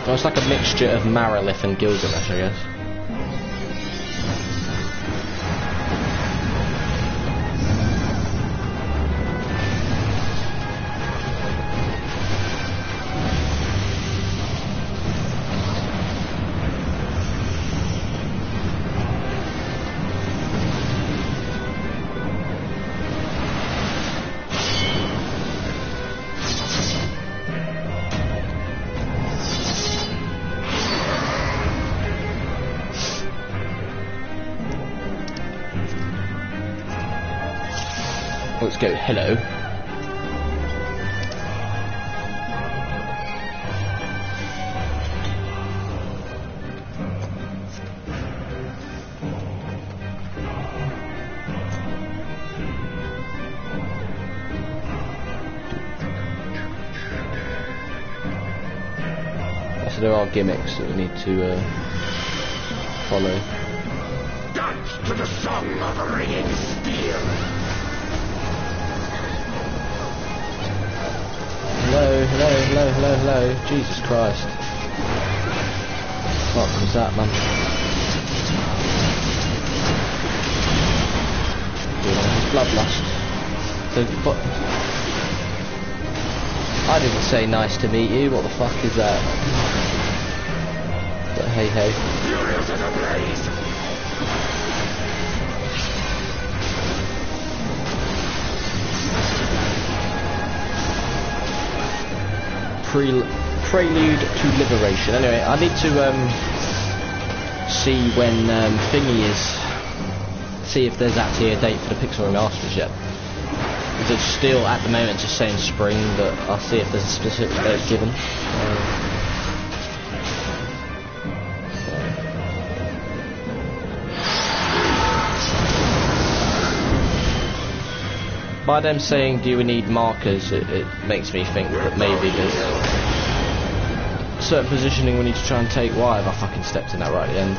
[SPEAKER 1] Well, it's like a mixture of Marilith and Gilgamesh, I guess. Let's go, hello. So there are gimmicks that we need to follow.
[SPEAKER 2] Dance to the song of a ringing steel.
[SPEAKER 1] Hello, hello, hello, hello, hello. Jesus Christ. What was that, man? Bloodlust. So, but I didn't say nice to meet you. What the fuck is that? But hey, hey.
[SPEAKER 2] Furious as a blaze.
[SPEAKER 1] Prelude to Liberation. Anyway, I need to see when thingy is. See if there's actually a date for the Pixel Remasters yet. It's still at the moment just saying spring, but I'll see if there's a specific date given. By them saying, do we need markers, it makes me think that maybe there's certain positioning we need to try and take. Why have I fucking stepped in that right at the end?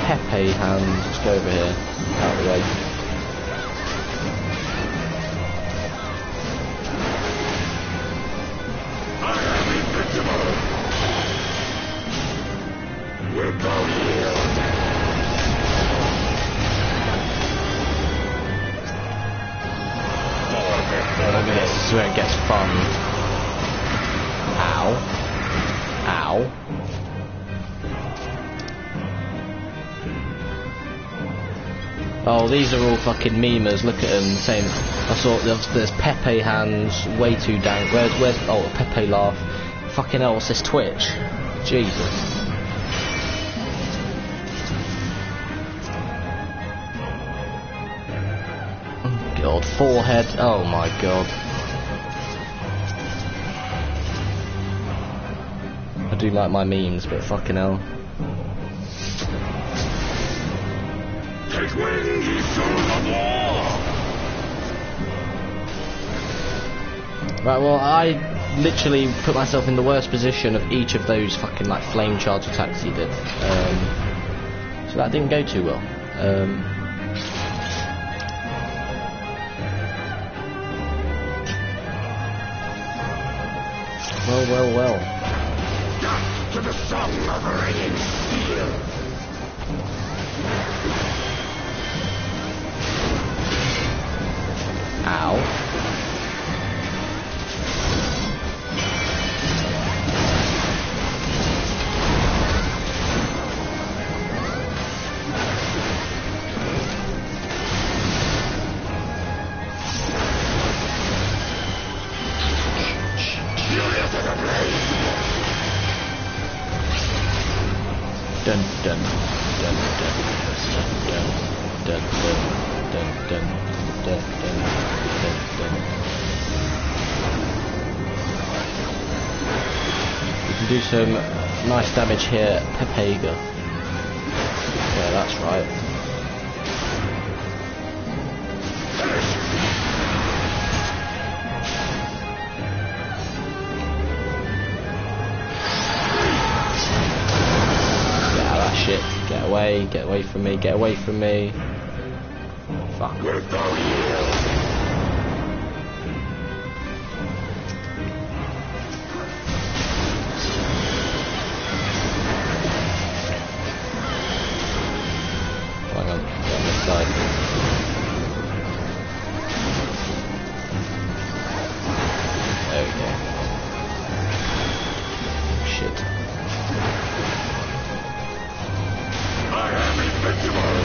[SPEAKER 1] Pepe hands, let's go over here, out of the way. This is where it gets fun. Ow. Ow. Oh, these are all fucking memers. Look at them. Same. I saw there's Pepe hands. Way too dank. Where's oh, Pepe laugh. Fucking hell, what's this Twitch? Jesus. God, forehead, oh my god. I do like my memes, but fucking hell.
[SPEAKER 2] Take wing, ye sons of war!
[SPEAKER 1] Right, well, I literally put myself in the worst position of each of those fucking like flame charge attacks he did. So that didn't go too well. Well.
[SPEAKER 2] Dance to the song of ringing steel.
[SPEAKER 1] Ow. Ow. Dun dun dun dun dun dun dun dun dun dun dun dun. We can do some nice damage here, Pepega. Yeah, that's right. Shit, get away from me, get away from me. Fuck.
[SPEAKER 2] We're going here.
[SPEAKER 1] Hang on, get on this side. There we go. Shit.
[SPEAKER 2] I am invincible.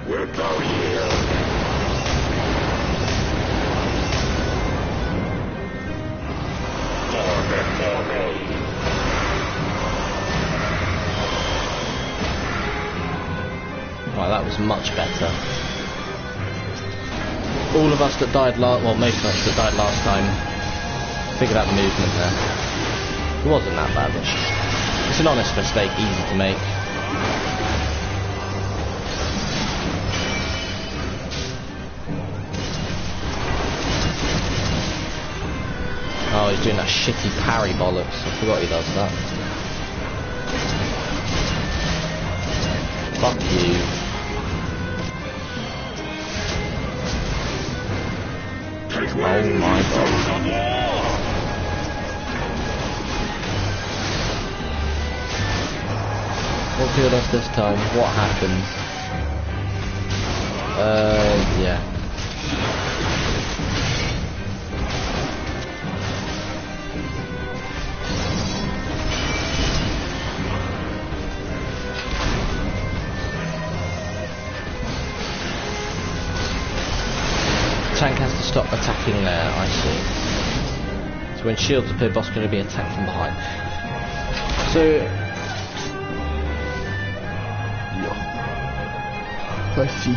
[SPEAKER 2] We'll go here. For me.
[SPEAKER 1] Right, that was much better. All of us that died last, well, most of us that died last time, figured out the movement there. It wasn't that bad. It's an honest mistake, easy to make. Oh, he's doing that shitty parry bollocks. I forgot he does that. Fuck you. Oh my god. What killed us this time? What happened? Yeah. Tank has to stop attacking there, I see. So when shields appear, boss going to be attacked from behind. So... Let's see.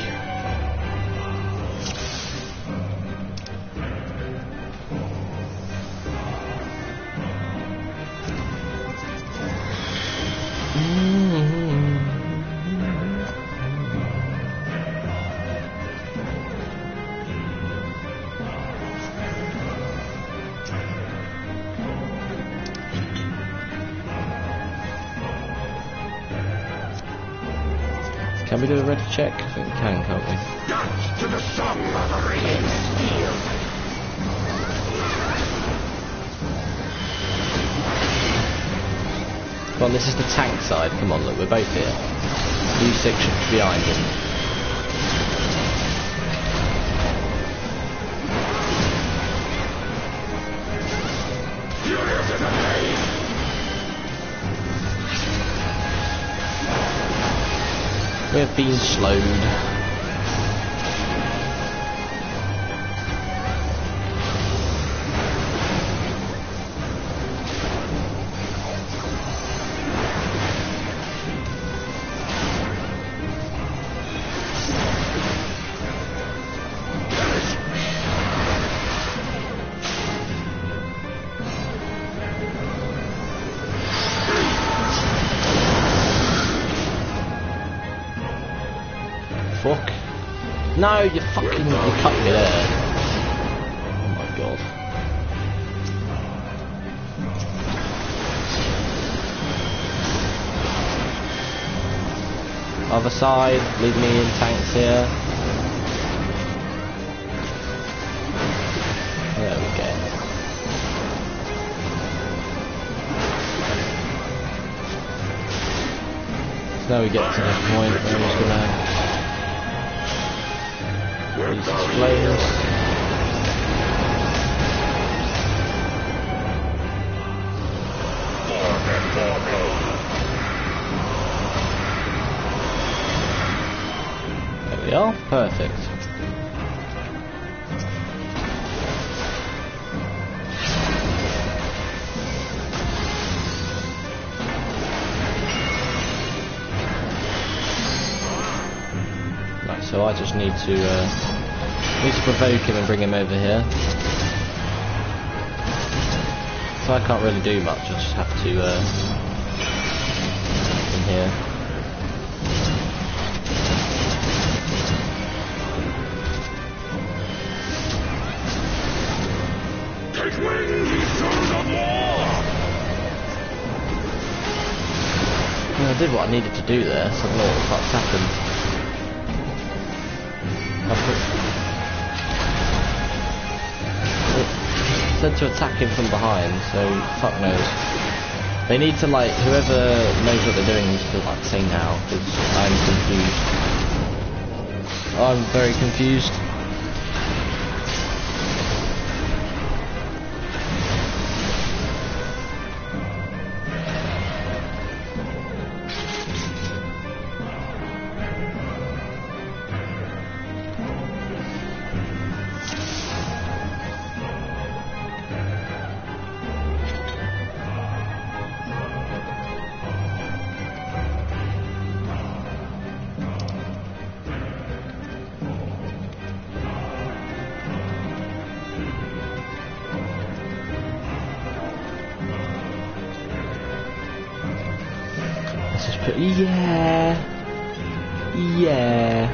[SPEAKER 1] Can we do a ready check? I think we can, can't we?
[SPEAKER 2] Dance to the song of the ringing steel.
[SPEAKER 1] Come on, this is the tank side. Come on, look, we're both here. U6 should be behind him.
[SPEAKER 2] Furious in the blade.
[SPEAKER 1] We're being slowed. Fuck. No, you fucking, you cut me there. Oh my god. Other side, leave me in tanks here. There we go. So now we get to the point where I'm just gonna...
[SPEAKER 2] We're
[SPEAKER 1] These flames. There we are. Perfect. Right, so I just need to provoke him and bring him over here. So I can't really do much, I just have to in here.
[SPEAKER 2] Take wing, ye sons of war!
[SPEAKER 1] I did what I needed to do there, so I don't know what the fuck's happened. It said to attack him from behind, so fuck knows. They need to, like, whoever knows what they're doing needs to, like, say now, because I'm confused. I'm very confused. Yeah. Yeah.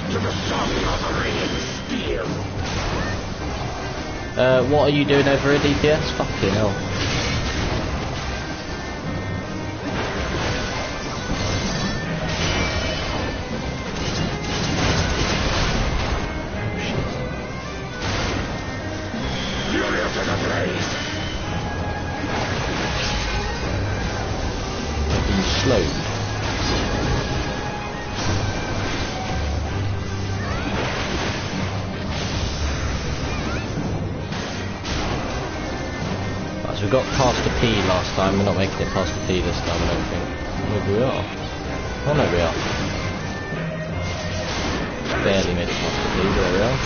[SPEAKER 2] To the song of a ringing steel.
[SPEAKER 1] What are you doing over at DPS? Fucking hell. We got past the P last time, we're not making it past the P this time, I don't think. Maybe we are. Oh no, we are. Barely made it past the P, there we are.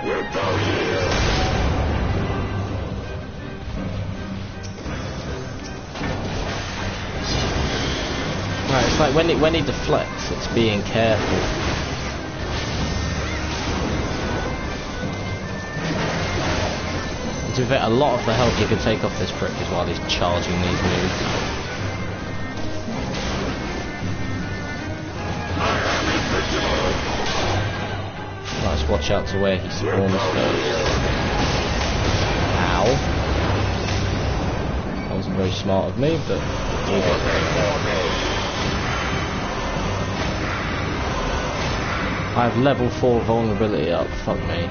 [SPEAKER 2] We'll go here.
[SPEAKER 1] Right, it's like when he deflects, it's being careful. To be fair, a lot of the health you can take off this prick is while he's charging these moves. Nice, watch out to where he spawns first. Ow. That wasn't very smart of me, but we'll get there. I have level 4 vulnerability up, fuck me.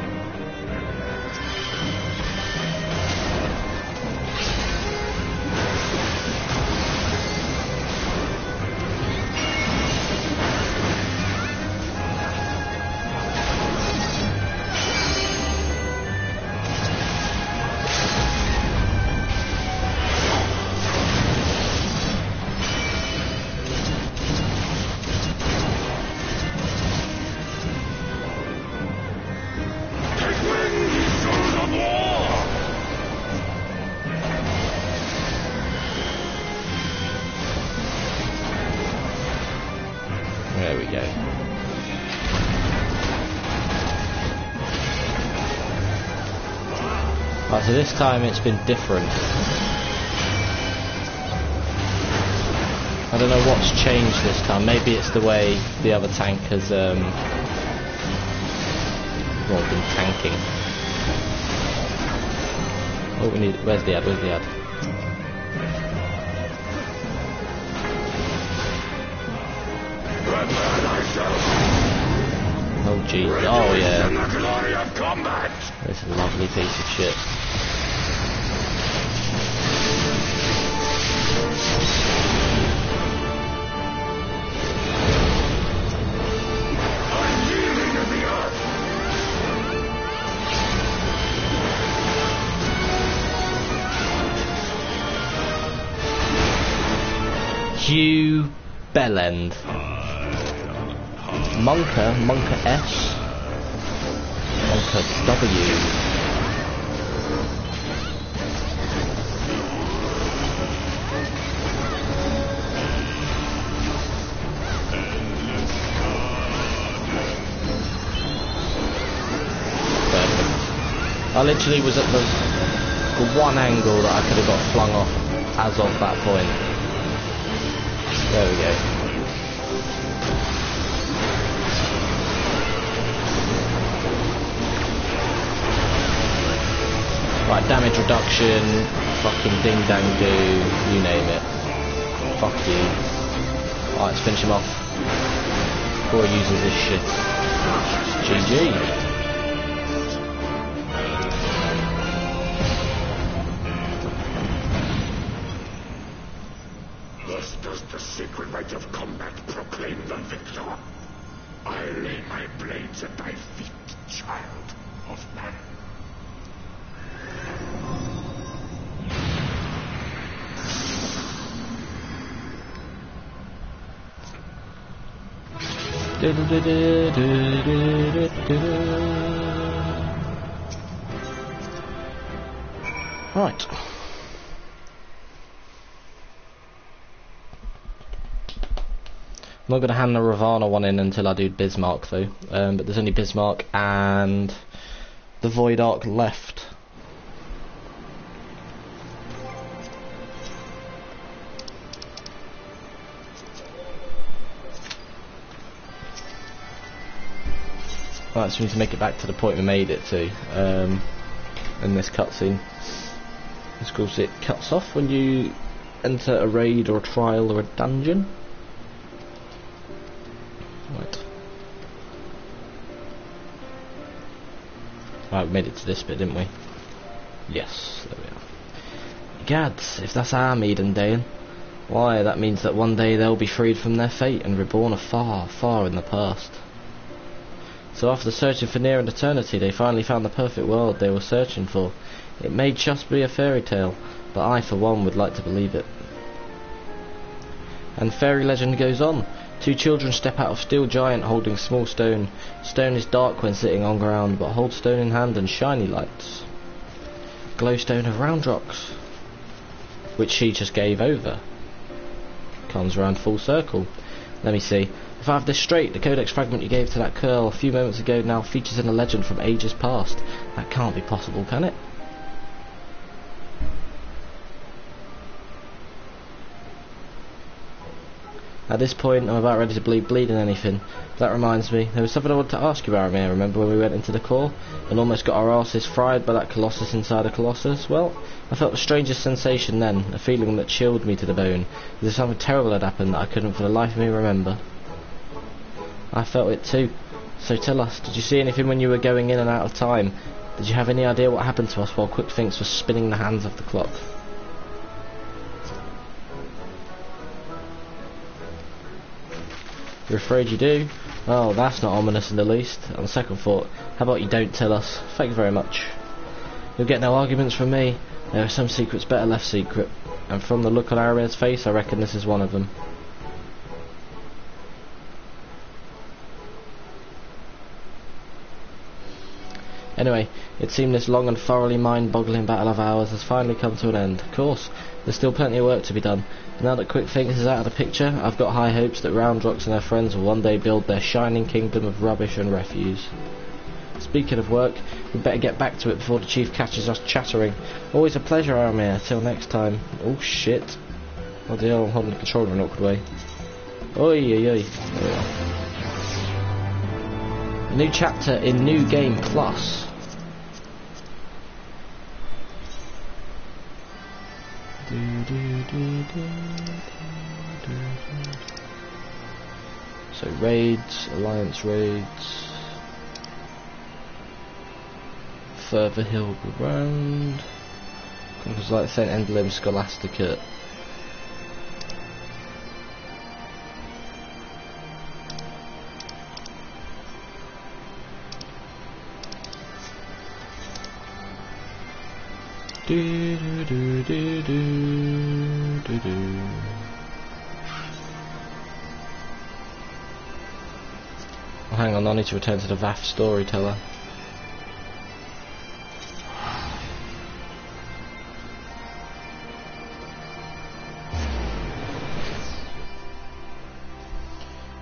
[SPEAKER 1] There we go. Right, so this time it's been different. I don't know what's changed this time. Maybe it's the way the other tank has well, been tanking. Oh, we need. Where's the ad? Where's the ad? Oh jeez. Oh yeah. This is a lovely piece of shit. Hugh Bellend. Monka S. Monka W. Perfect. I literally was at the one angle that I could have got flung off as of that point. There we go. Right, damage reduction, fucking ding dang do, you name it. Fuck you. Alright, let's finish him off before he uses this shit. GG.
[SPEAKER 2] Thus does the sacred rite of combat proclaim the victor. I lay my blades at thy feet, child of man.
[SPEAKER 1] Right. I'm not going to hand the Ravana one in until I do Bismarck though, but there's only Bismarck and the Void Arc left. Right, so we need to make it back to the point we made it to in this cutscene. Of course it cuts off when you enter a raid or a trial or a dungeon. Right. Right, we made it to this bit, didn't we? Yes, there we are. Gads, if that's our maiden Dane, why, that means that one day they'll be freed from their fate and reborn afar, far in the past. So after searching for near an eternity, they finally found the perfect world they were searching for. It may just be a fairy tale, but I for one would like to believe it. And fairy legend goes on. Two children step out of steel giant holding small stone. Stone is dark when sitting on ground, but holds stone in hand and shiny lights. Glowstone of round rocks, which she just gave over. Comes round full circle. Let me see. If I have this straight, the codex fragment you gave to that girl a few moments ago now features in a legend from ages past. That can't be possible, can it? At this point, I'm about ready to bleed bleeding anything. That reminds me, there was something I wanted to ask you about, Aramir. Remember when we went into the core and almost got our asses fried by that Colossus inside a Colossus? Well, I felt the strangest sensation then, a feeling that chilled me to the bone, as if something terrible had happened that I couldn't for the life of me remember. I felt it too. So tell us, did you see anything when you were going in and out of time? Did you have any idea what happened to us while Quick Thinks was spinning the hands of the clock? You're afraid you do? Oh, that's not ominous in the least. On second thought, how about you don't tell us? Thank you very much. You'll get no arguments from me. There are some secrets better left secret, and from the look on Aramir's face, I reckon this is one of them. Anyway, it seemed this long and thoroughly mind-boggling battle of ours has finally come to an end. Of course, there's still plenty of work to be done. Now that Quick Thinks is out of the picture, I've got high hopes that Roundrocks and her friends will one day build their shining kingdom of rubbish and refuse. Speaking of work, we'd better get back to it before the chief catches us chattering. Always a pleasure, Aramir. Till next time. Oh shit. Oh dear, I'm holding the controller in an awkward way. Oi, oi, oi. There we are. A new chapter in New Game Plus. So raids, alliance raids, further hill around, conquers like St. Emblem Scholasticate. Oh, hang on, I need to return to the VAF storyteller.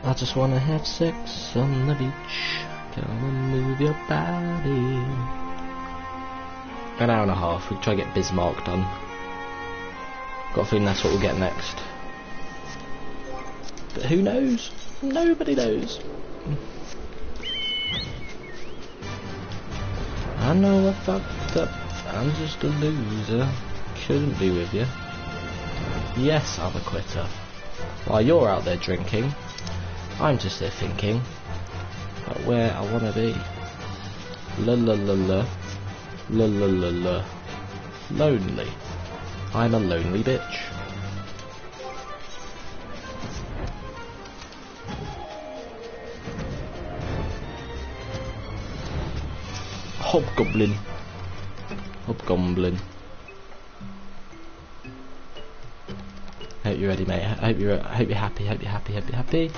[SPEAKER 1] I just wanna have sex on the beach. Come and move your body. An hour and a half, we can try to get Bismarck done. Got a feeling that's what we'll get next. But who knows? Nobody knows. I know I fucked up, I'm just a loser. Couldn't be with you. Yes, I'm a quitter. While you're out there drinking, I'm just there thinking about where I wanna be. La la la la. La la la la. Lonely. I'm a lonely bitch. Hobgoblin. Hobgoblin. Hope you're ready, mate. Hope you're happy. Hope you're happy.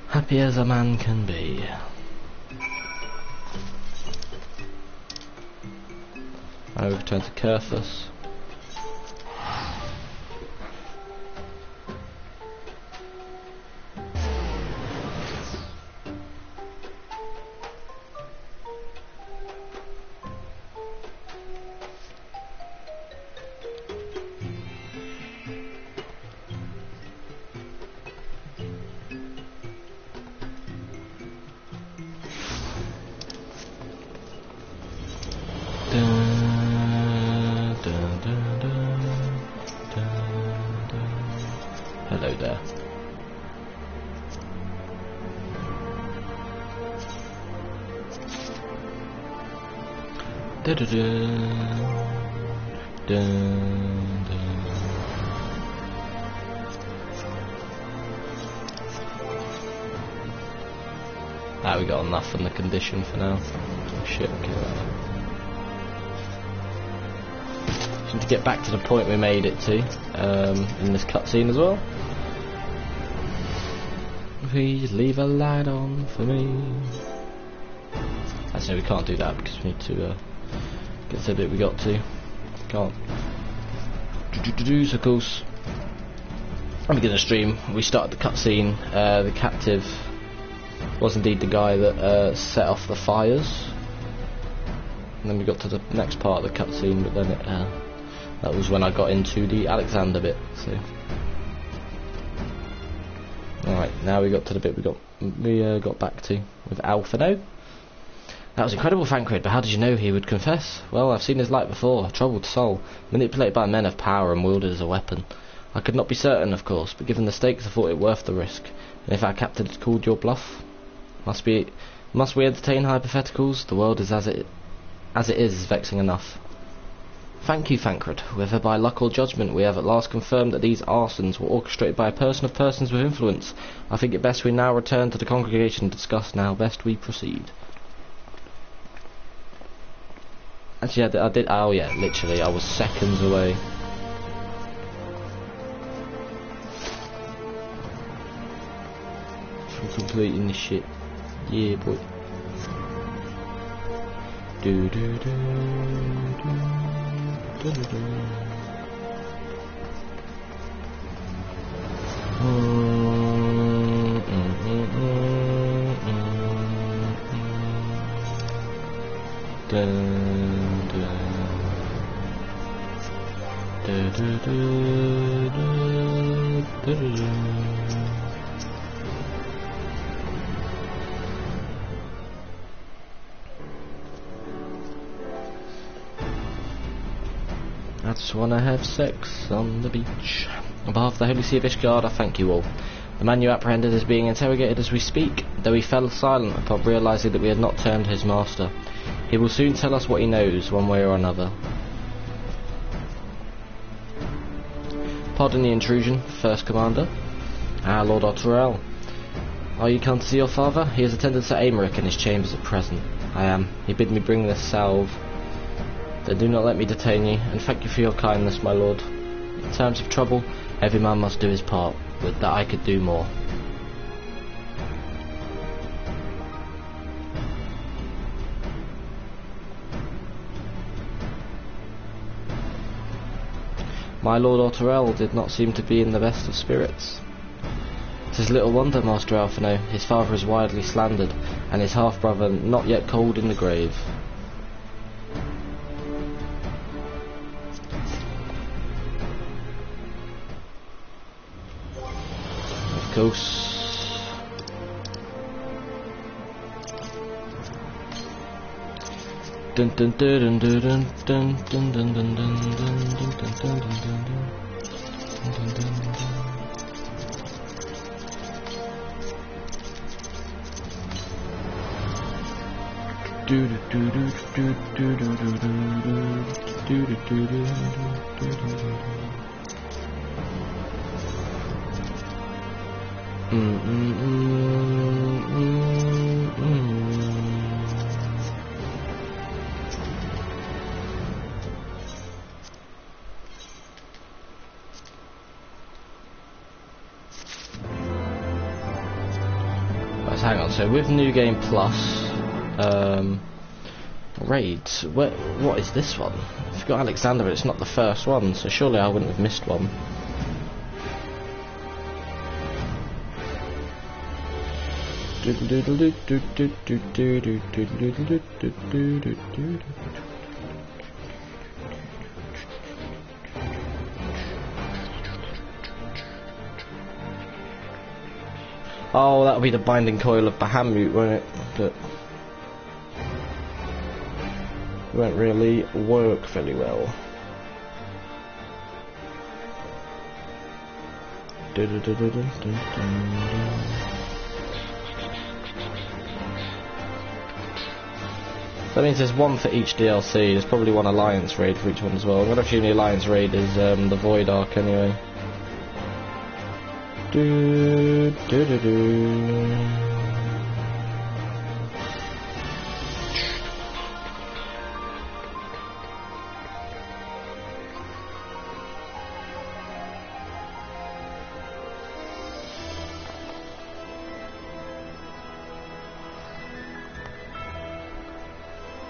[SPEAKER 1] Happy as a man can be. I will return to Curthus. Hello there. Da da da da da. Ah, we got enough from the condition for now. Oh, shit, okay. To get back to the point we made it to in this cutscene as well. Please leave a light on for me. Actually, we can't do that because we need to get to the bit we got to. Can't. So of course, at the beginning of the stream, we started the cutscene. The captive was indeed the guy that set off the fires, and then we got to the next part of the cutscene, but then it. That was when I got into the Alexander bit. So, alright, now we got to the bit we got back to with Alphino. That was incredible, Thancred, but how did you know he would confess? Well, I've seen his light before, a troubled soul, manipulated by men of power and wielded as a weapon. I could not be certain, of course, but given the stakes, I thought it worth the risk. And if our captain had called your bluff, must we entertain hypotheticals? The world is as it is vexing enough. Thank you, Thancred. Whether by luck or judgment, we have at last confirmed that these arsons were orchestrated by a person of persons with influence. I think it best we now return to the congregation and discuss how best we proceed. Actually, I did. Oh yeah, literally, I was seconds away. From completing this shit. Yeah, boy. Do do do do. Da, da, da. I just want to have sex on the beach. On behalf of the Holy See of Ishgard, I thank you all. The man you apprehended is being interrogated as we speak, though he fell silent upon realising that we had not turned his master. He will soon tell us what he knows, one way or another. Pardon the intrusion, First Commander. Ah, Lord Otterell. Are you come to see your father? He has attended Sir Aymeric in his chambers at present. I am. He bid me bring this salve. Then do not let me detain you, and thank you for your kindness, my lord. In times of trouble, every man must do his part. With that I could do more. My Lord Otterell did not seem to be in the best of spirits. 'Tis little wonder, Master Alphino, his father is widely slandered, and his half-brother not yet cold in the grave. Of course. Dun dun dun dun dun dun dun dun dun dun dun dun dun dun. Do do do do do do do do do do do do do. Let's hang on. So with New Game Plus, raids. What is this one? I've got Alexander, but it's not the first one, so surely I wouldn't have missed one. Oh, that'll be the binding coil of Bahamut, won't it? But won't really work very well. That means there's one for each DLC. There's probably one Alliance raid for each one as well. I'm gonna assume the Alliance raid is the Void Ark anyway. Do do do do.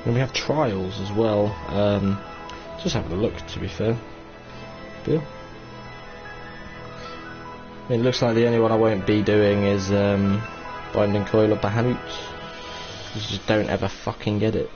[SPEAKER 1] And we have trials as well. Just having a look, to be fair. Yeah. It looks like the only one I won't be doing is Binding Coil of Bahamut. I just don't ever fucking get it.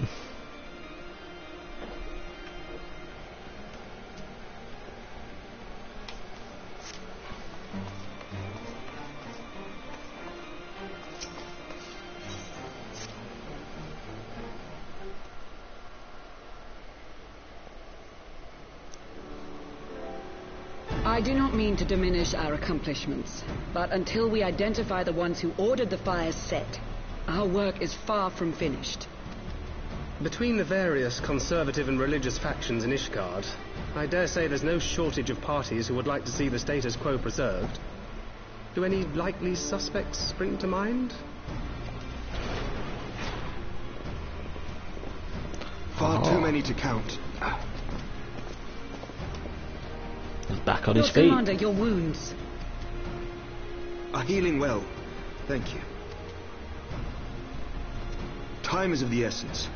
[SPEAKER 3] I do not mean to diminish our accomplishments, but until we identify the ones who ordered the fires set, our work is far from finished.
[SPEAKER 4] Between the various conservative and religious factions in Ishgard, I dare say there's no shortage of parties who would like to see the status quo preserved. Do any likely suspects spring to mind?
[SPEAKER 5] Far too many to count.
[SPEAKER 1] He's back on his feet.
[SPEAKER 3] Commander, your wounds.
[SPEAKER 5] Are healing well. Thank you. Time is of the essence.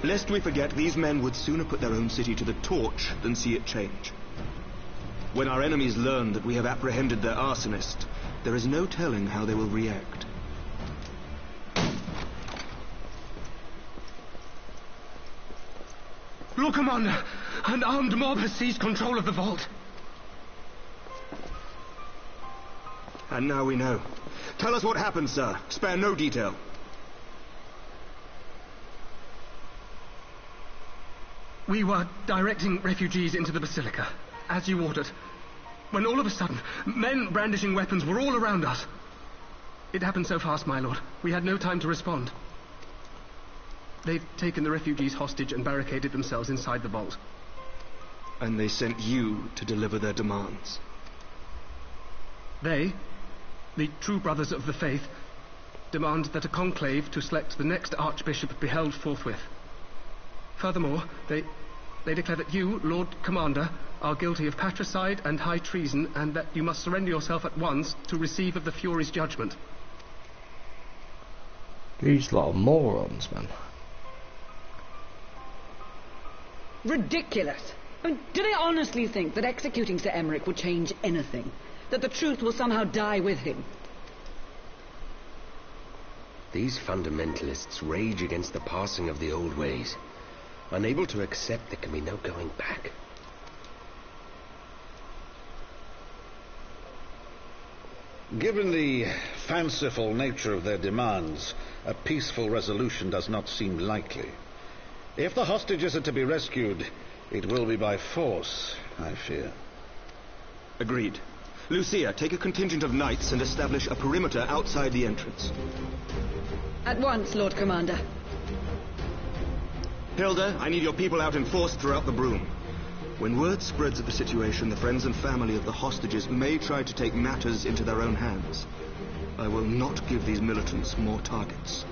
[SPEAKER 5] Lest we forget, these men would sooner put their own city to the torch than see it change. When our enemies learn that we have apprehended their arsonist, there is no telling how they will react.
[SPEAKER 4] Lord Commander, an armed mob has seized control of the vault.
[SPEAKER 5] And now we know. Tell us what happened, sir. Spare no detail.
[SPEAKER 4] We were directing refugees into the Basilica, as you ordered, when all of a sudden, men brandishing weapons were all around us. It happened so fast, my lord. We had no time to respond. They've taken the refugees hostage and barricaded themselves inside the vault.
[SPEAKER 5] And they sent you to deliver their demands.
[SPEAKER 4] They, the true brothers of the faith, demand that a conclave to select the next archbishop be held forthwith. Furthermore, they declare that you, Lord Commander, are guilty of patricide and high treason, and that you must surrender yourself at once to receive of the Fury's judgment.
[SPEAKER 1] These lot of morons, man.
[SPEAKER 3] Ridiculous! I mean, do they honestly think that executing Sir Emmerich will change anything? That the truth will somehow die with him?
[SPEAKER 6] These fundamentalists rage against the passing of the old ways, unable to accept there can be no going back.
[SPEAKER 7] Given the fanciful nature of their demands, a peaceful resolution does not seem likely. If the hostages are to be rescued, it will be by force, I fear.
[SPEAKER 5] Agreed. Lucia, take a contingent of knights and establish a perimeter outside the entrance.
[SPEAKER 3] At once, Lord Commander.
[SPEAKER 5] Hilda, I need your people out in force throughout the Broom. When word spreads of the situation, the friends and family of the hostages may try to take matters into their own hands. I will not give these militants more targets.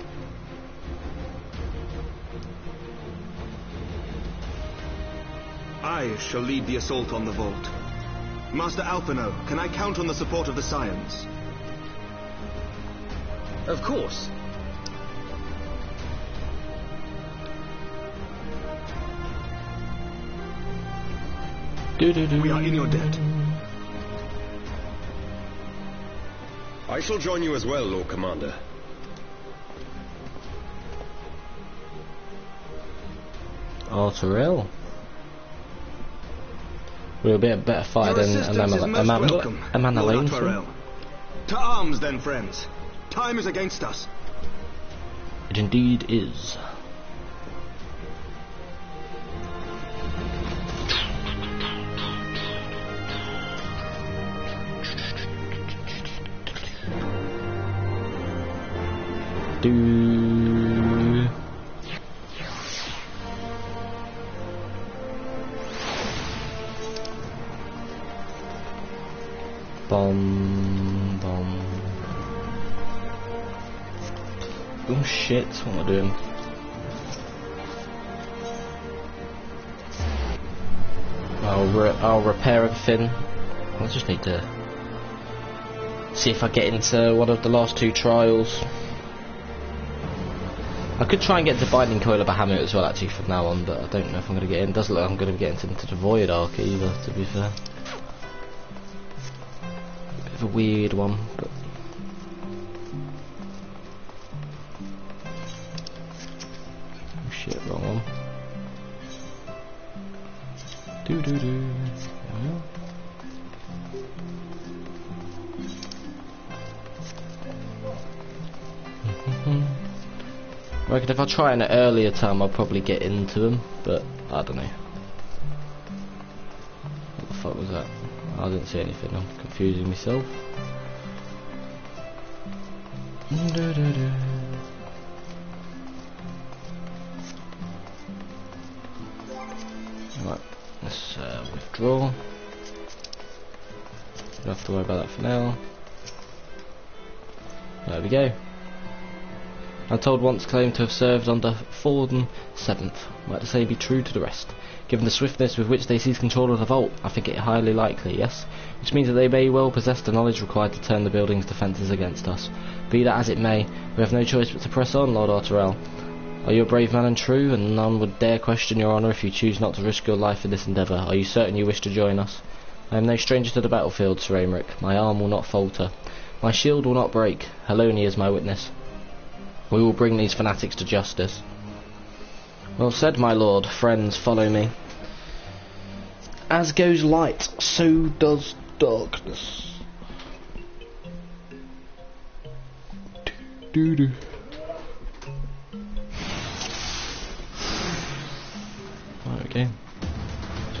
[SPEAKER 5] I shall lead the assault on the vault. Master Alphino, can I count on the support of the Scions?
[SPEAKER 6] Of course.
[SPEAKER 5] We are in your debt.
[SPEAKER 6] I shall join you as well, Lord Commander.
[SPEAKER 1] Arturel. We'll be a better fighter
[SPEAKER 5] Your
[SPEAKER 1] than
[SPEAKER 5] assistance is most welcome, Lord
[SPEAKER 1] Amanalain.
[SPEAKER 5] Arturel. To arms then, friends. Time is against us.
[SPEAKER 1] It indeed is. Bomb, bomb. Oh shit, what am I doing? I'll repair everything. I just need to see if I get into one of the last two trials. I could try and get to Binding Coil of Bahamut as well actually from now on, but I don't know if I'm going to get in. It doesn't look like I'm going to get into the Void Arc either, to be fair. Bit of a weird one, but... Oh shit, wrong one. Doo-doo-doo. I reckon if I try in an earlier time I'll probably get into them, but I don't know. What the fuck was that? I didn't see anything, I'm confusing myself. Right, let's withdraw. Don't have to worry about that for now. There we go. I'm told once claimed to have served under Forden 7th. Might the same be true to the rest? Given the swiftness with which they seized control of the vault, I think it highly likely, yes? Which means that they may well possess the knowledge required to turn the building's defences against us. Be that as it may, we have no choice but to press on, Lord Arturel. Are you a brave man and true, and none would dare question your honour if you choose not to risk your life in this endeavour? Are you certain you wish to join us? I am no stranger to the battlefield, Sir Aymeric. My arm will not falter. My shield will not break. Heloni is my witness. We will bring these fanatics to justice. Well said, my lord. Friends, follow me. As goes light, so does darkness. Doo-doo. Right, okay.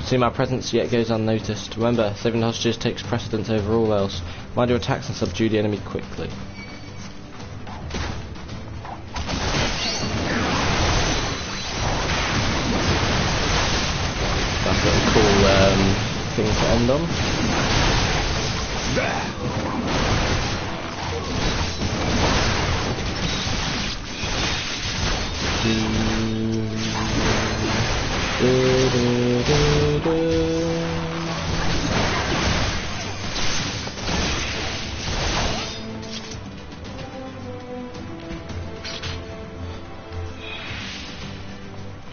[SPEAKER 1] See, my presence yet goes unnoticed. Remember, saving the hostages takes precedence over all else. Mind your attacks and subdue the enemy quickly. That's a little cool thing to end on.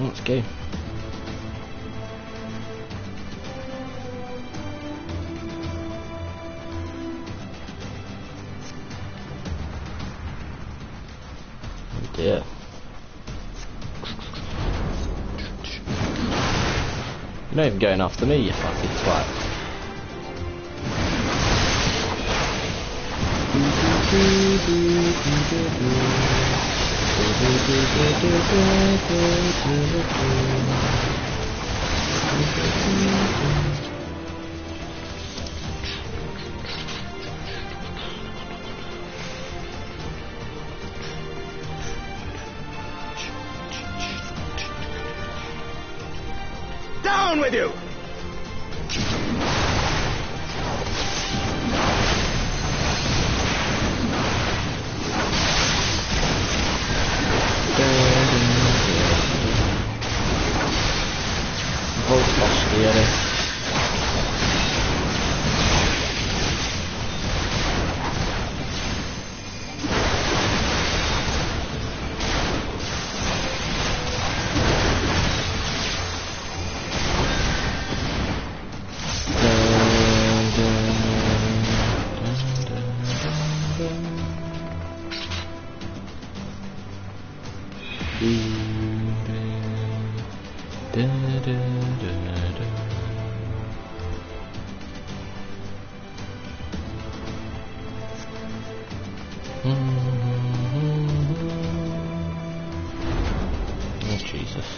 [SPEAKER 1] Let's go. Oh dear. You're not even going after me, you fucking twat.
[SPEAKER 5] Down with you!
[SPEAKER 1] Volt postiere. Oh Jesus.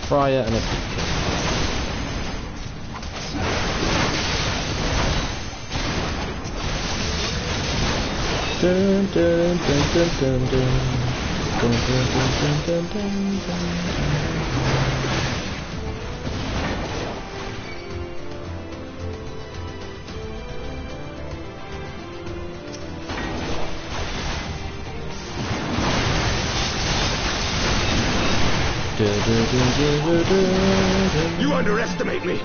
[SPEAKER 1] Fryer and a beacon. Dun dun dun dun dun dun. Dun dun dun dun dun dun
[SPEAKER 5] You underestimate me!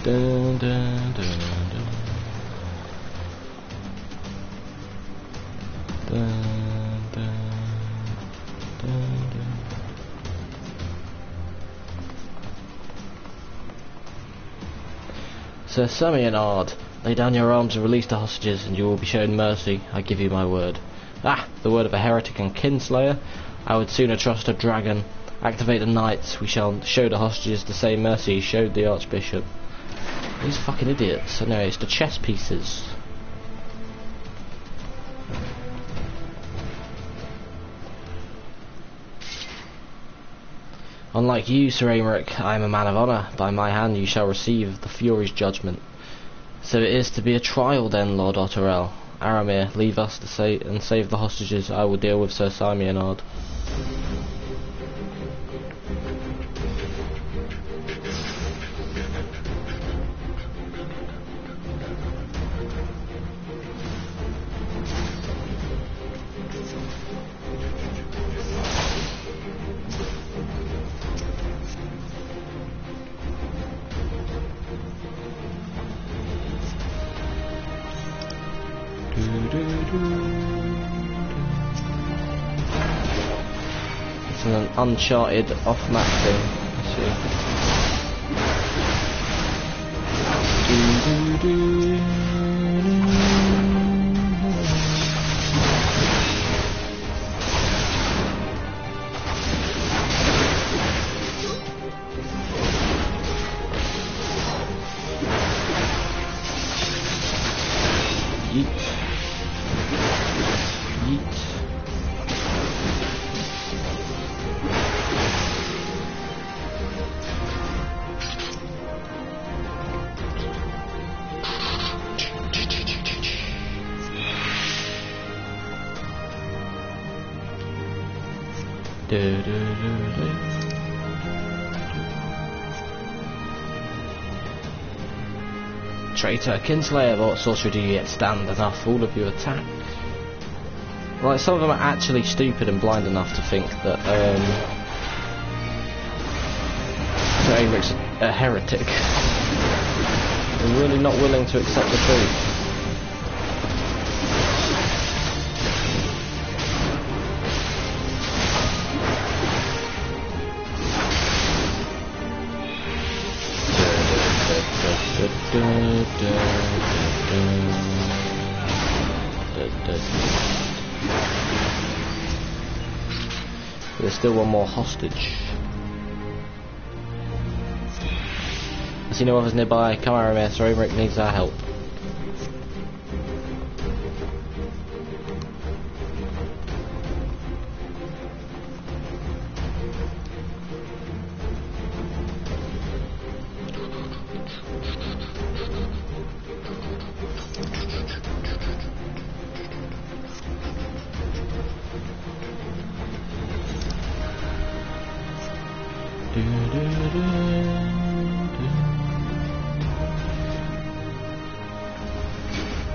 [SPEAKER 1] dun dun dun dun. Dun dun dun dun. Sir Semianard, lay down your arms and release the hostages, and you will be shown mercy. I give you my word. Ah, the word of a heretic and kinslayer. I would sooner trust a dragon. Activate the knights. We shall show the hostages the same mercy he showed the archbishop. These fucking idiots. Anyway, it's the chess pieces. Unlike you, Sir Aymeric, I am a man of honour. By my hand you shall receive the Fury's judgment. So it is to be a trial then, Lord Otterell. Aramir, leave us to save the hostages. I will deal with Sir Simeonard. It's an uncharted off-map thing. Yeet. Yeet. Traitor, Kinslayer, what sorcery do you yet stand enough? All of you attack. Like, some of them are actually stupid and blind enough to think that, Sir Averic's a heretic. They're really not willing to accept the truth. There's still one more hostage. I see no others nearby. Come on, Aramir. Sir Averic needs our help.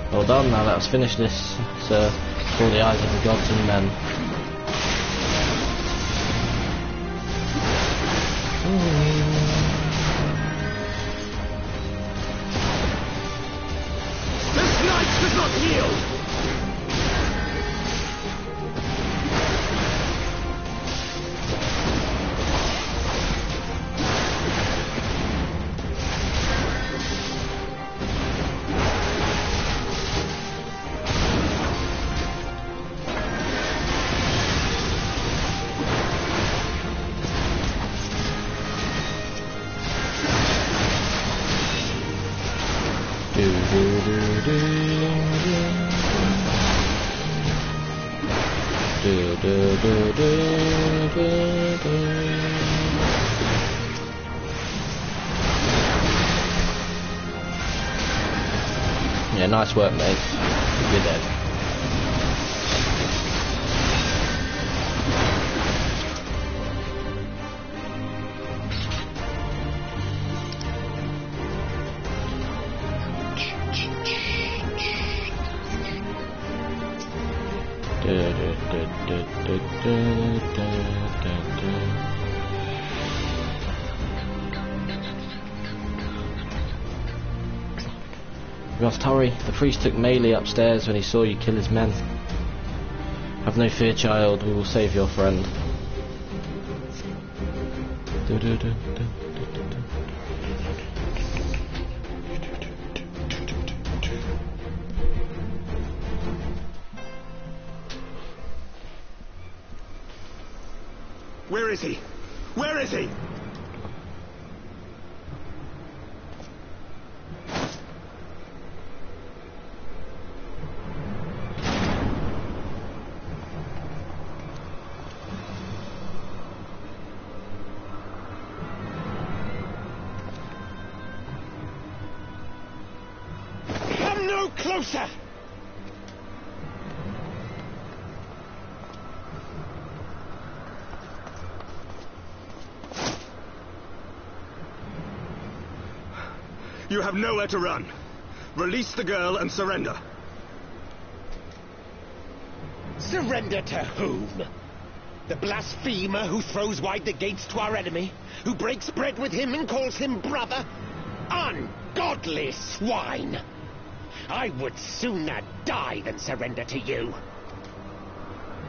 [SPEAKER 1] Well done, now let us finish this, sir, before the eyes of the gods and men.
[SPEAKER 5] This knight does not yield!
[SPEAKER 1] Yeah, nice work, mate. You're dead. Rostari, the priest took Melee upstairs when he saw you kill his men. Have no fear, child, we will save your friend.
[SPEAKER 5] Where is he? Where is he? Come no closer! You have nowhere to run. Release the girl and surrender.
[SPEAKER 6] Surrender to whom? The blasphemer who throws wide the gates to our enemy? Who breaks bread with him and calls him brother? Ungodly swine! I would sooner die than surrender to you.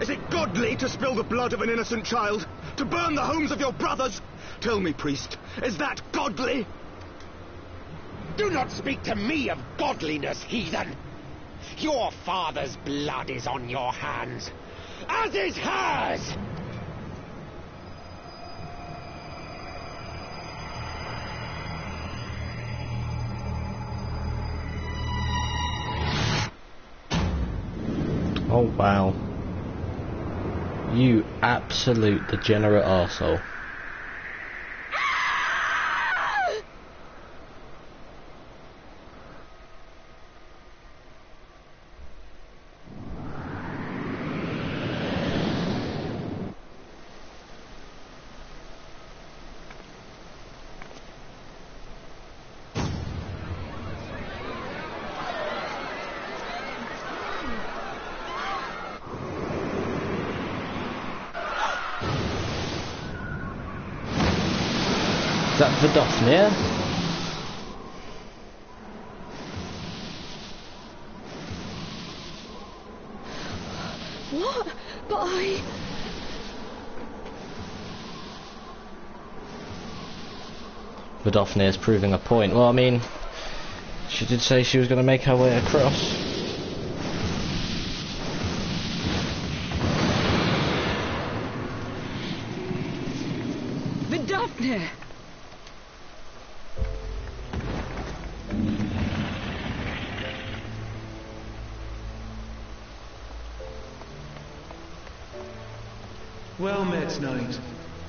[SPEAKER 5] Is it godly to spill the blood of an innocent child? To burn the homes of your brothers? Tell me, priest, is that godly?
[SPEAKER 6] Do not speak to me of godliness, heathen! Your father's blood is on your hands, as is hers!
[SPEAKER 1] Oh wow. You absolute degenerate arsehole. Is that Vidofnir?
[SPEAKER 3] What? But I...
[SPEAKER 1] Vidofnir's proving a point. Well, I mean, she did say she was going to make her way across.
[SPEAKER 3] Vidofnir!
[SPEAKER 8] Well met, knight.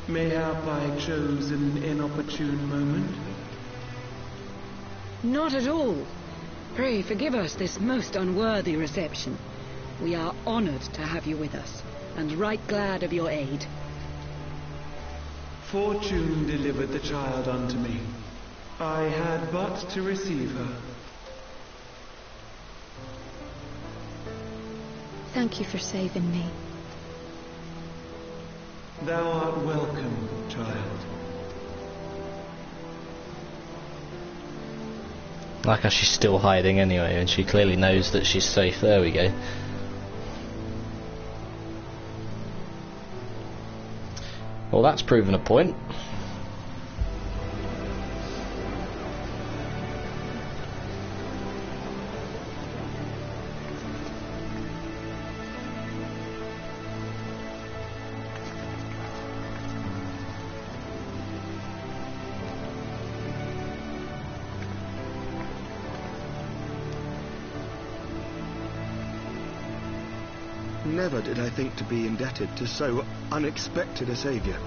[SPEAKER 8] Mayhap I chose an inopportune moment?
[SPEAKER 3] Not at all. Pray forgive us this most unworthy reception. We are honored to have you with us, and right glad of your aid.
[SPEAKER 8] Fortune delivered the child unto me. I had but to receive her.
[SPEAKER 9] Thank you for saving me.
[SPEAKER 8] Thou art welcome, child.
[SPEAKER 1] Like how she's still hiding anyway, and she clearly knows that she's safe. There we go. Well, that's proven a point.
[SPEAKER 5] Never did I think to be indebted to so unexpected a saviour.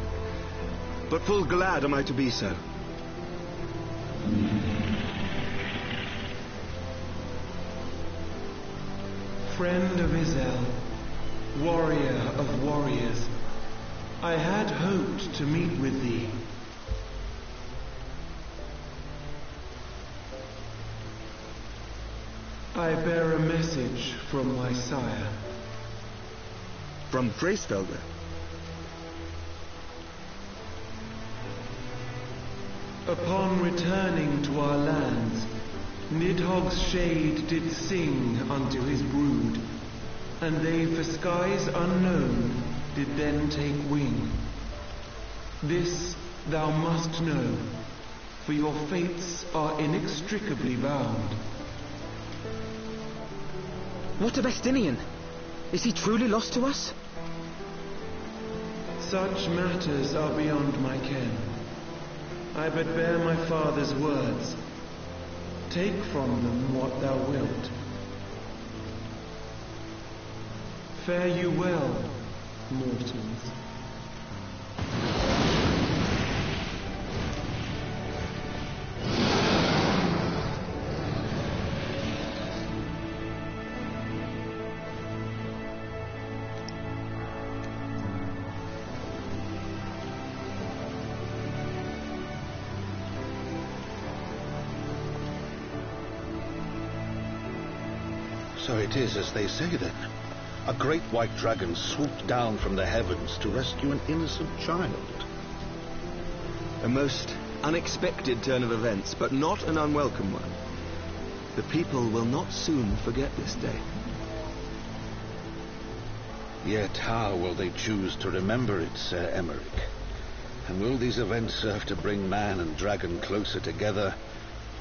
[SPEAKER 5] But full glad am I to be so.
[SPEAKER 8] Friend of Izel, warrior of warriors, I had hoped to meet with thee. I bear a message from my sire.
[SPEAKER 5] From Gracefelder.
[SPEAKER 8] Upon returning to our lands, Nidhogg's shade did sing unto his brood, and they for skies unknown did then take wing. This thou must know, for your fates are inextricably bound.
[SPEAKER 10] What of Estinian? Is he truly lost to us?
[SPEAKER 8] Such matters are beyond my ken. I but bear my father's words. Take from them what thou wilt. Fare you well, mortals.
[SPEAKER 7] So it is as they say, then. A great white dragon swooped down from the heavens to rescue an innocent child.
[SPEAKER 5] A most unexpected turn of events, but not an unwelcome one. The people will not soon forget this day.
[SPEAKER 7] Yet how will they choose to remember it, Sir Emmerich? And will these events serve to bring man and dragon closer together,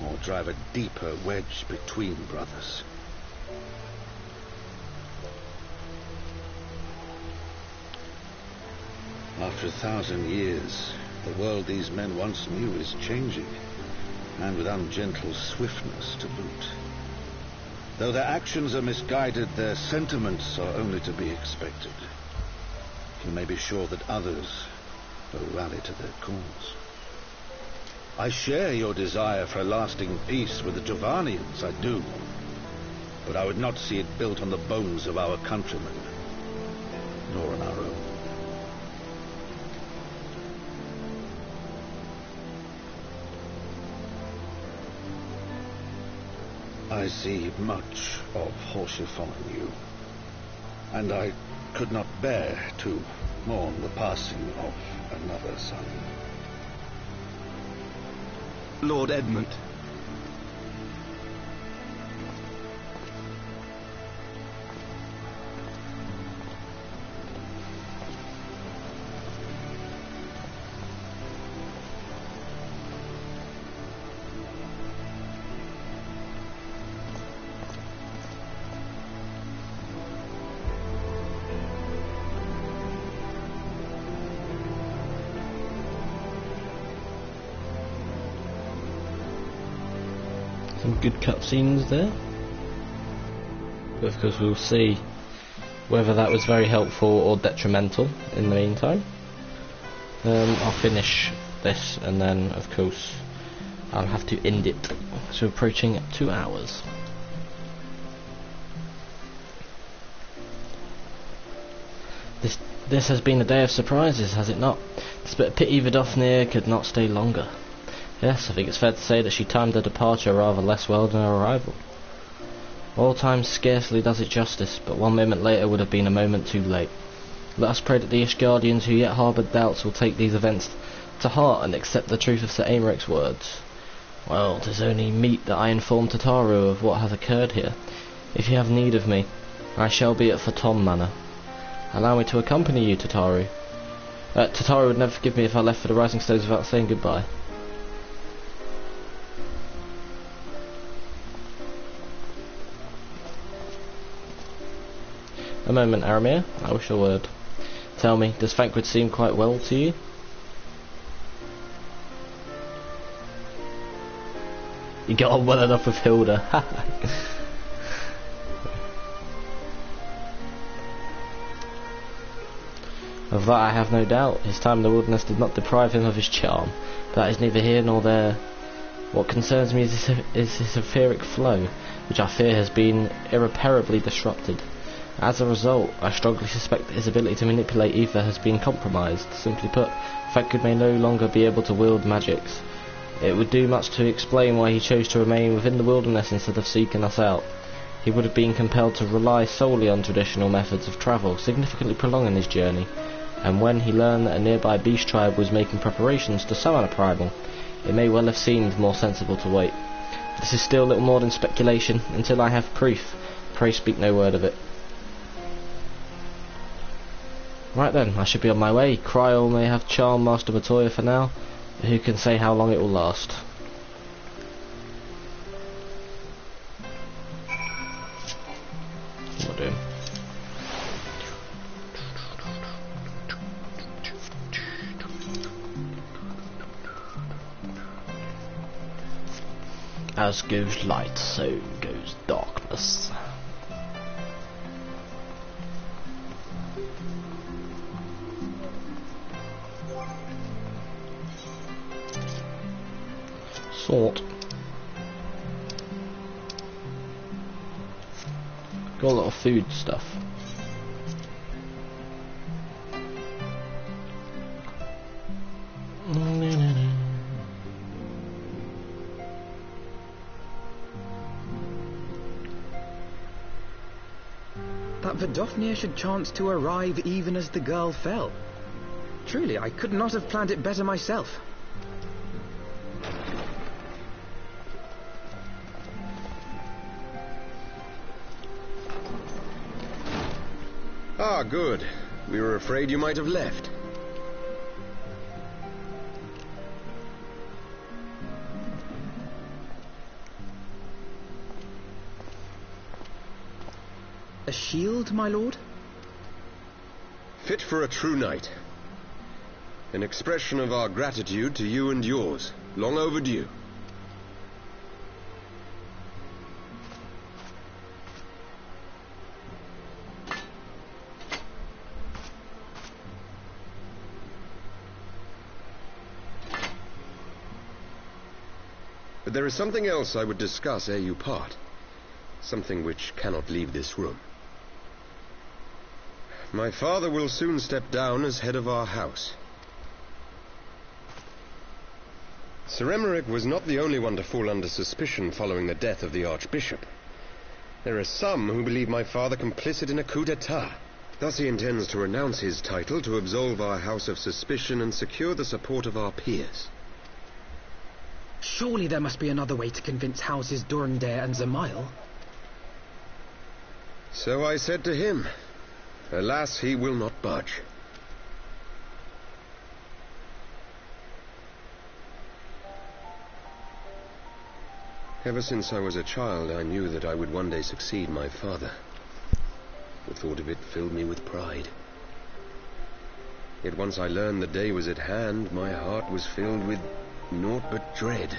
[SPEAKER 7] or drive a deeper wedge between brothers? After 1,000 years, the world these men once knew is changing, and with ungentle swiftness to boot. Though their actions are misguided, their sentiments are only to be expected. You may be sure that others will rally to their cause. I share your desire for a lasting peace with the Giovannians, I do. But I would not see it built on the bones of our countrymen, nor on our own. I see much of Horsefon in you, and I could not bear to mourn the passing of another son.
[SPEAKER 5] Lord Edmund.
[SPEAKER 1] Some good cutscenes there. But of course we'll see whether that was very helpful or detrimental in the meantime. I'll finish this and then of course I'll have to end it. So approaching 2 hours. This has been a day of surprises, has it not? It's but a pity Vidofnir could not stay longer. Yes, I think it's fair to say that she timed her departure rather less well than her arrival. All time scarcely does it justice, but 1 moment later would have been a moment too late. Let us pray that the Ishgardians who yet harboured doubts will take these events to heart and accept the truth of Sir Aymric's words. Well, 'tis only meet that I inform Tataru of what has occurred here. If you have need of me, I shall be at Faton Manor. Allow me to accompany you, Tataru. Tataru would never forgive me if I left for the Rising Stones without saying goodbye. A moment, Aramir. I wish a word. Tell me, does Thancred seem quite well to you? You got on well enough with Hilda. Of that I have no doubt. His time in the wilderness did not deprive him of his charm. But that is neither here nor there. What concerns me is his etheric flow, which I fear has been irreparably disrupted. As a result, I strongly suspect that his ability to manipulate ether has been compromised. Simply put, Thancred may no longer be able to wield magics. It would do much to explain why he chose to remain within the wilderness instead of seeking us out. He would have been compelled to rely solely on traditional methods of travel, significantly prolonging his journey. And when he learned that a nearby beast tribe was making preparations to summon a primal, it may well have seemed more sensible to wait. This is still little more than speculation. Until I have proof, pray speak no word of it. Right then, I should be on my way. Kryol may have charmed Master Matoya for now, but who can say how long it will last. What am I doing? As goes light, so goes darkness. Sort. Got a lot of food stuff.
[SPEAKER 10] That Vidofnir should chance to arrive even as the girl fell. Truly, I could not have planned it better myself.
[SPEAKER 11] Ah, good. We were afraid you might have left.
[SPEAKER 10] A shield, my lord?
[SPEAKER 11] Fit for a true knight. An expression of our gratitude to you and yours. Long overdue. But there is something else I would discuss ere you part. Something which cannot leave this room. My father will soon step down as head of our house. Sir Emmerich was not the only one to fall under suspicion following the death of the Archbishop. There are some who believe my father complicit in a coup d'etat. Thus he intends to renounce his title to absolve our house of suspicion and secure the support of our peers.
[SPEAKER 10] Surely there must be another way to convince Houses Durandare and Zamail.
[SPEAKER 11] So I said to him. Alas, he will not budge. Ever since I was a child, I knew that I would one day succeed my father. The thought of it filled me with pride. Yet once I learned the day was at hand, my heart was filled with naught but dread.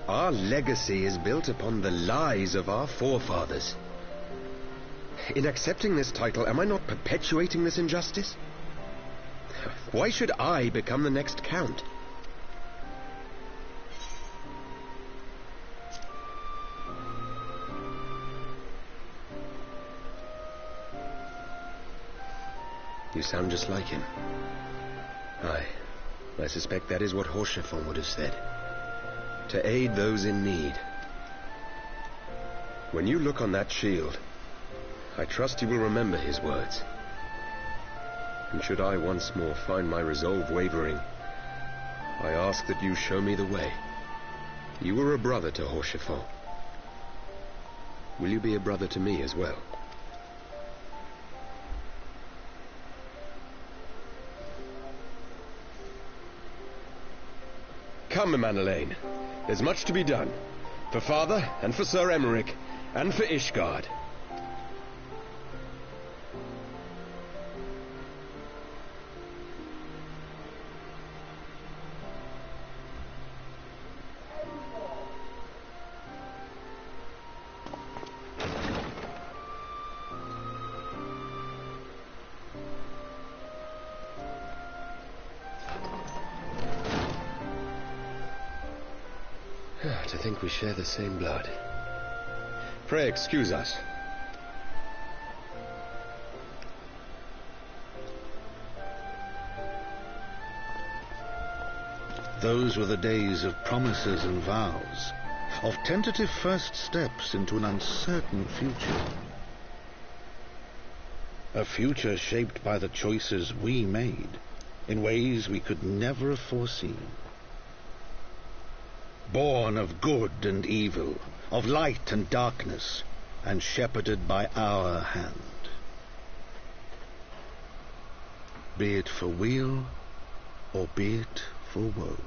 [SPEAKER 11] Our legacy is built upon the lies of our forefathers. In accepting this title, am I not perpetuating this injustice? Why should I become the next count? You sound just like him. Aye, I suspect that is what Horschiffon would have said. To aid those in need. When you look on that shield, I trust you will remember his words. And should I once more find my resolve wavering, I ask that you show me the way. You were a brother to Horschiffon. Will you be a brother to me as well? Come, Manelaine. There's much to be done. For father, and for Sir Emmerich, and for Ishgard. To think we share the same blood. Pray excuse us.
[SPEAKER 7] Those were the days of promises and vows, of tentative first steps into an uncertain future. A future shaped by the choices we made, in ways we could never have foreseen. Born of good and evil, of light and darkness, and shepherded by our hand. Be it for weal, or be it for woe.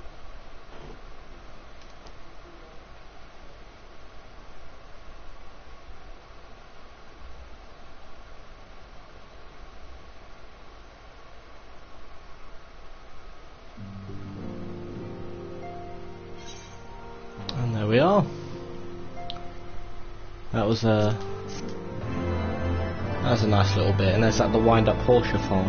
[SPEAKER 1] And there we are. That was a nice little bit, and there's like the wind-up Horschiffon.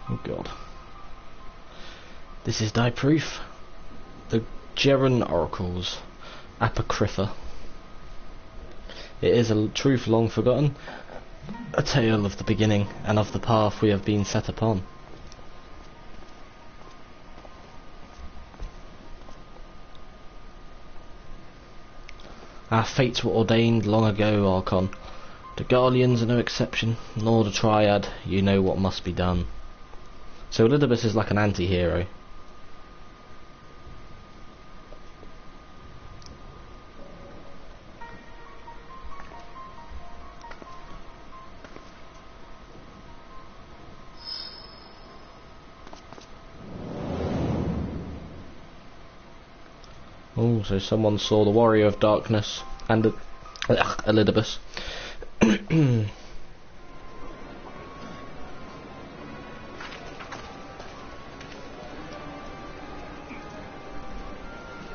[SPEAKER 1] Oh god. This is thy proof. The Geron Oracles. Apocrypha. It is a truth long forgotten, a tale of the beginning and of the path we have been set upon. Our fates were ordained long ago, Archon. The Garleans are no exception, nor the Triad. You know what must be done. So Elidibus is like an anti-hero. Oh, so someone saw the Warrior of Darkness and Elidibus.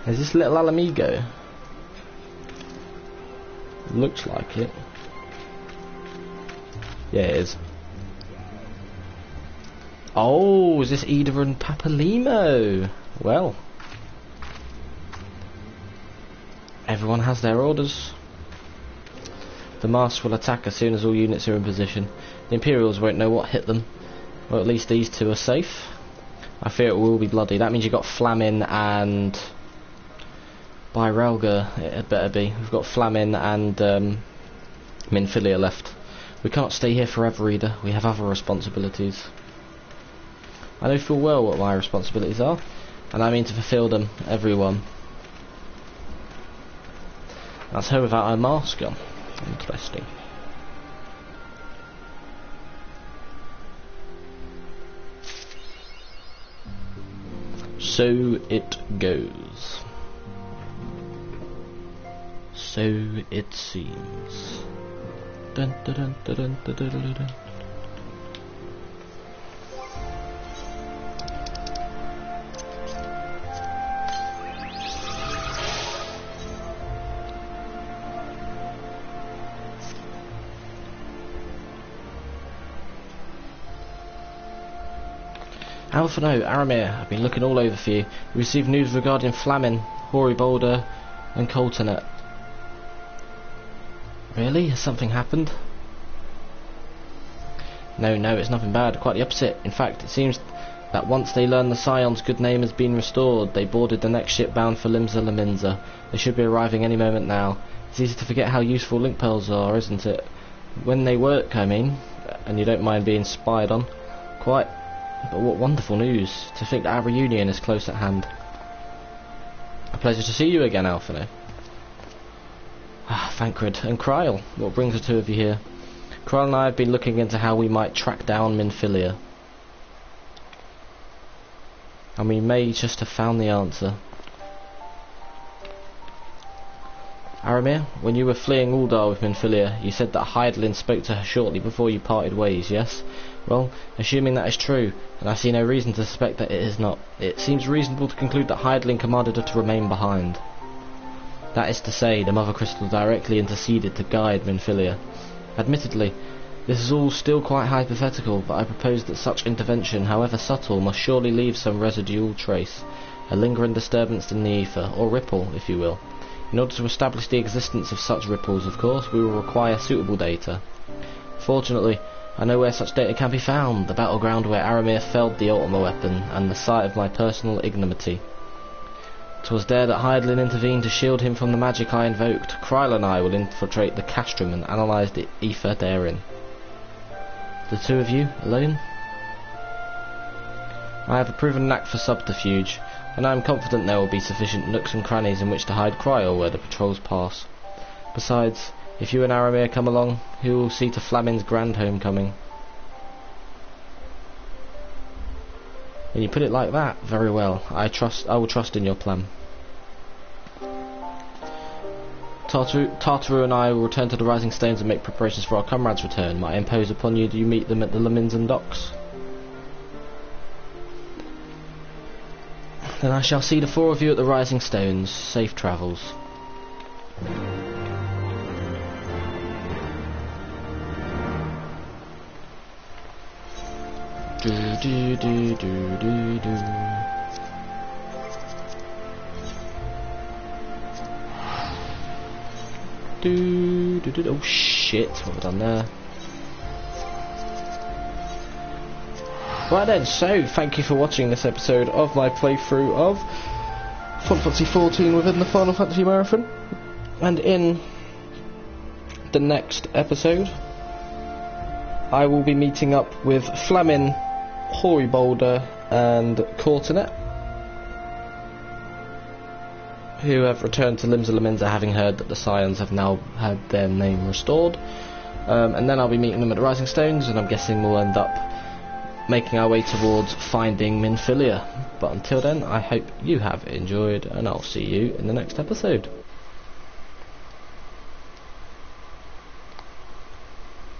[SPEAKER 1] Is this little Alamigo? Looks like it. Yeah, it is. Oh, is this Ida and Papalimo? Well, everyone has their orders. The masks will attack as soon as all units are in position. The Imperials won't know what hit them. Well, at least these two are safe. I fear it will be bloody. That means you've got Flamin and Byrelga. It had better be. We've got Flamin and Minfilia left. We can't stay here forever either. We have other responsibilities. I know full well what my responsibilities are, and I mean to fulfil them, everyone. That's her without her mask on. Interesting. So it goes. So it seems. Dun, dun, dun, dun, dun, dun, dun, dun, dun. Alphino, Aramir, I've been looking all over for you. We received news regarding Flamin, Hoary Boulder, and Coltonet. Really? Has something happened? No, it's nothing bad. Quite the opposite. In fact, it seems that once they learn the Scion's good name has been restored, they boarded the next ship bound for Limsa Laminza. They should be arriving any moment now. It's easy to forget how useful link pearls are, isn't it? When they work, I mean, and you don't mind being spied on. Quite. But what wonderful news, to think that our reunion is close at hand. A pleasure to see you again, Alphino. Thancred and Kryl, what brings the two of you here? Kryl and I have been looking into how we might track down Minfilia. And we may just have found the answer. Aramir, when you were fleeing Uldar with Minfilia, you said that Hydaelyn spoke to her shortly before you parted ways, yes? Well, assuming that is true, and I see no reason to suspect that it is not, it seems reasonable to conclude that Hydaelyn commanded her to remain behind. That is to say, the Mother Crystal directly interceded to guide Minfilia. Admittedly, this is all still quite hypothetical, but I propose that such intervention, however subtle, must surely leave some residual trace, a lingering disturbance in the ether, or ripple, if you will. In order to establish the existence of such ripples, of course, we will require suitable data. Fortunately, I know where such data can be found, the battleground where Aramir felled the Ultima weapon, and the site of my personal ignominy. 'Twas there that Hydaelyn intervened to shield him from the magic I invoked. Kryl and I will infiltrate the castrum and analyse the ether therein. The two of you, alone? I have a proven knack for subterfuge, and I am confident there will be sufficient nooks and crannies in which to hide Kryl where the patrols pass. Besides, if you and Aramir come along, who will see to Flamin's grand homecoming? When you put it like that, very well. I will trust in your plan. Tartaru and I will return to the Rising Stones and make preparations for our comrades' return. Might I impose upon you, do you meet them at the Laminzan docks? Then I shall see the four of you at the Rising Stones. Safe travels. Do do do do do do. Do do do. Oh shit! What have I done there? Right then, so thank you for watching this episode of my playthrough of Final Fantasy XIV within the Final Fantasy Marathon. And in the next episode, I will be meeting up with Flamin, Hoary Boulder, and Coltonet, who have returned to Limsa Laminza, having heard that the Scions have now had their name restored. And then I'll be meeting them at the Rising Stones, and I'm guessing we'll end up making our way towards finding Minfilia. But until then, I hope you have enjoyed, and I'll see you in the next episode.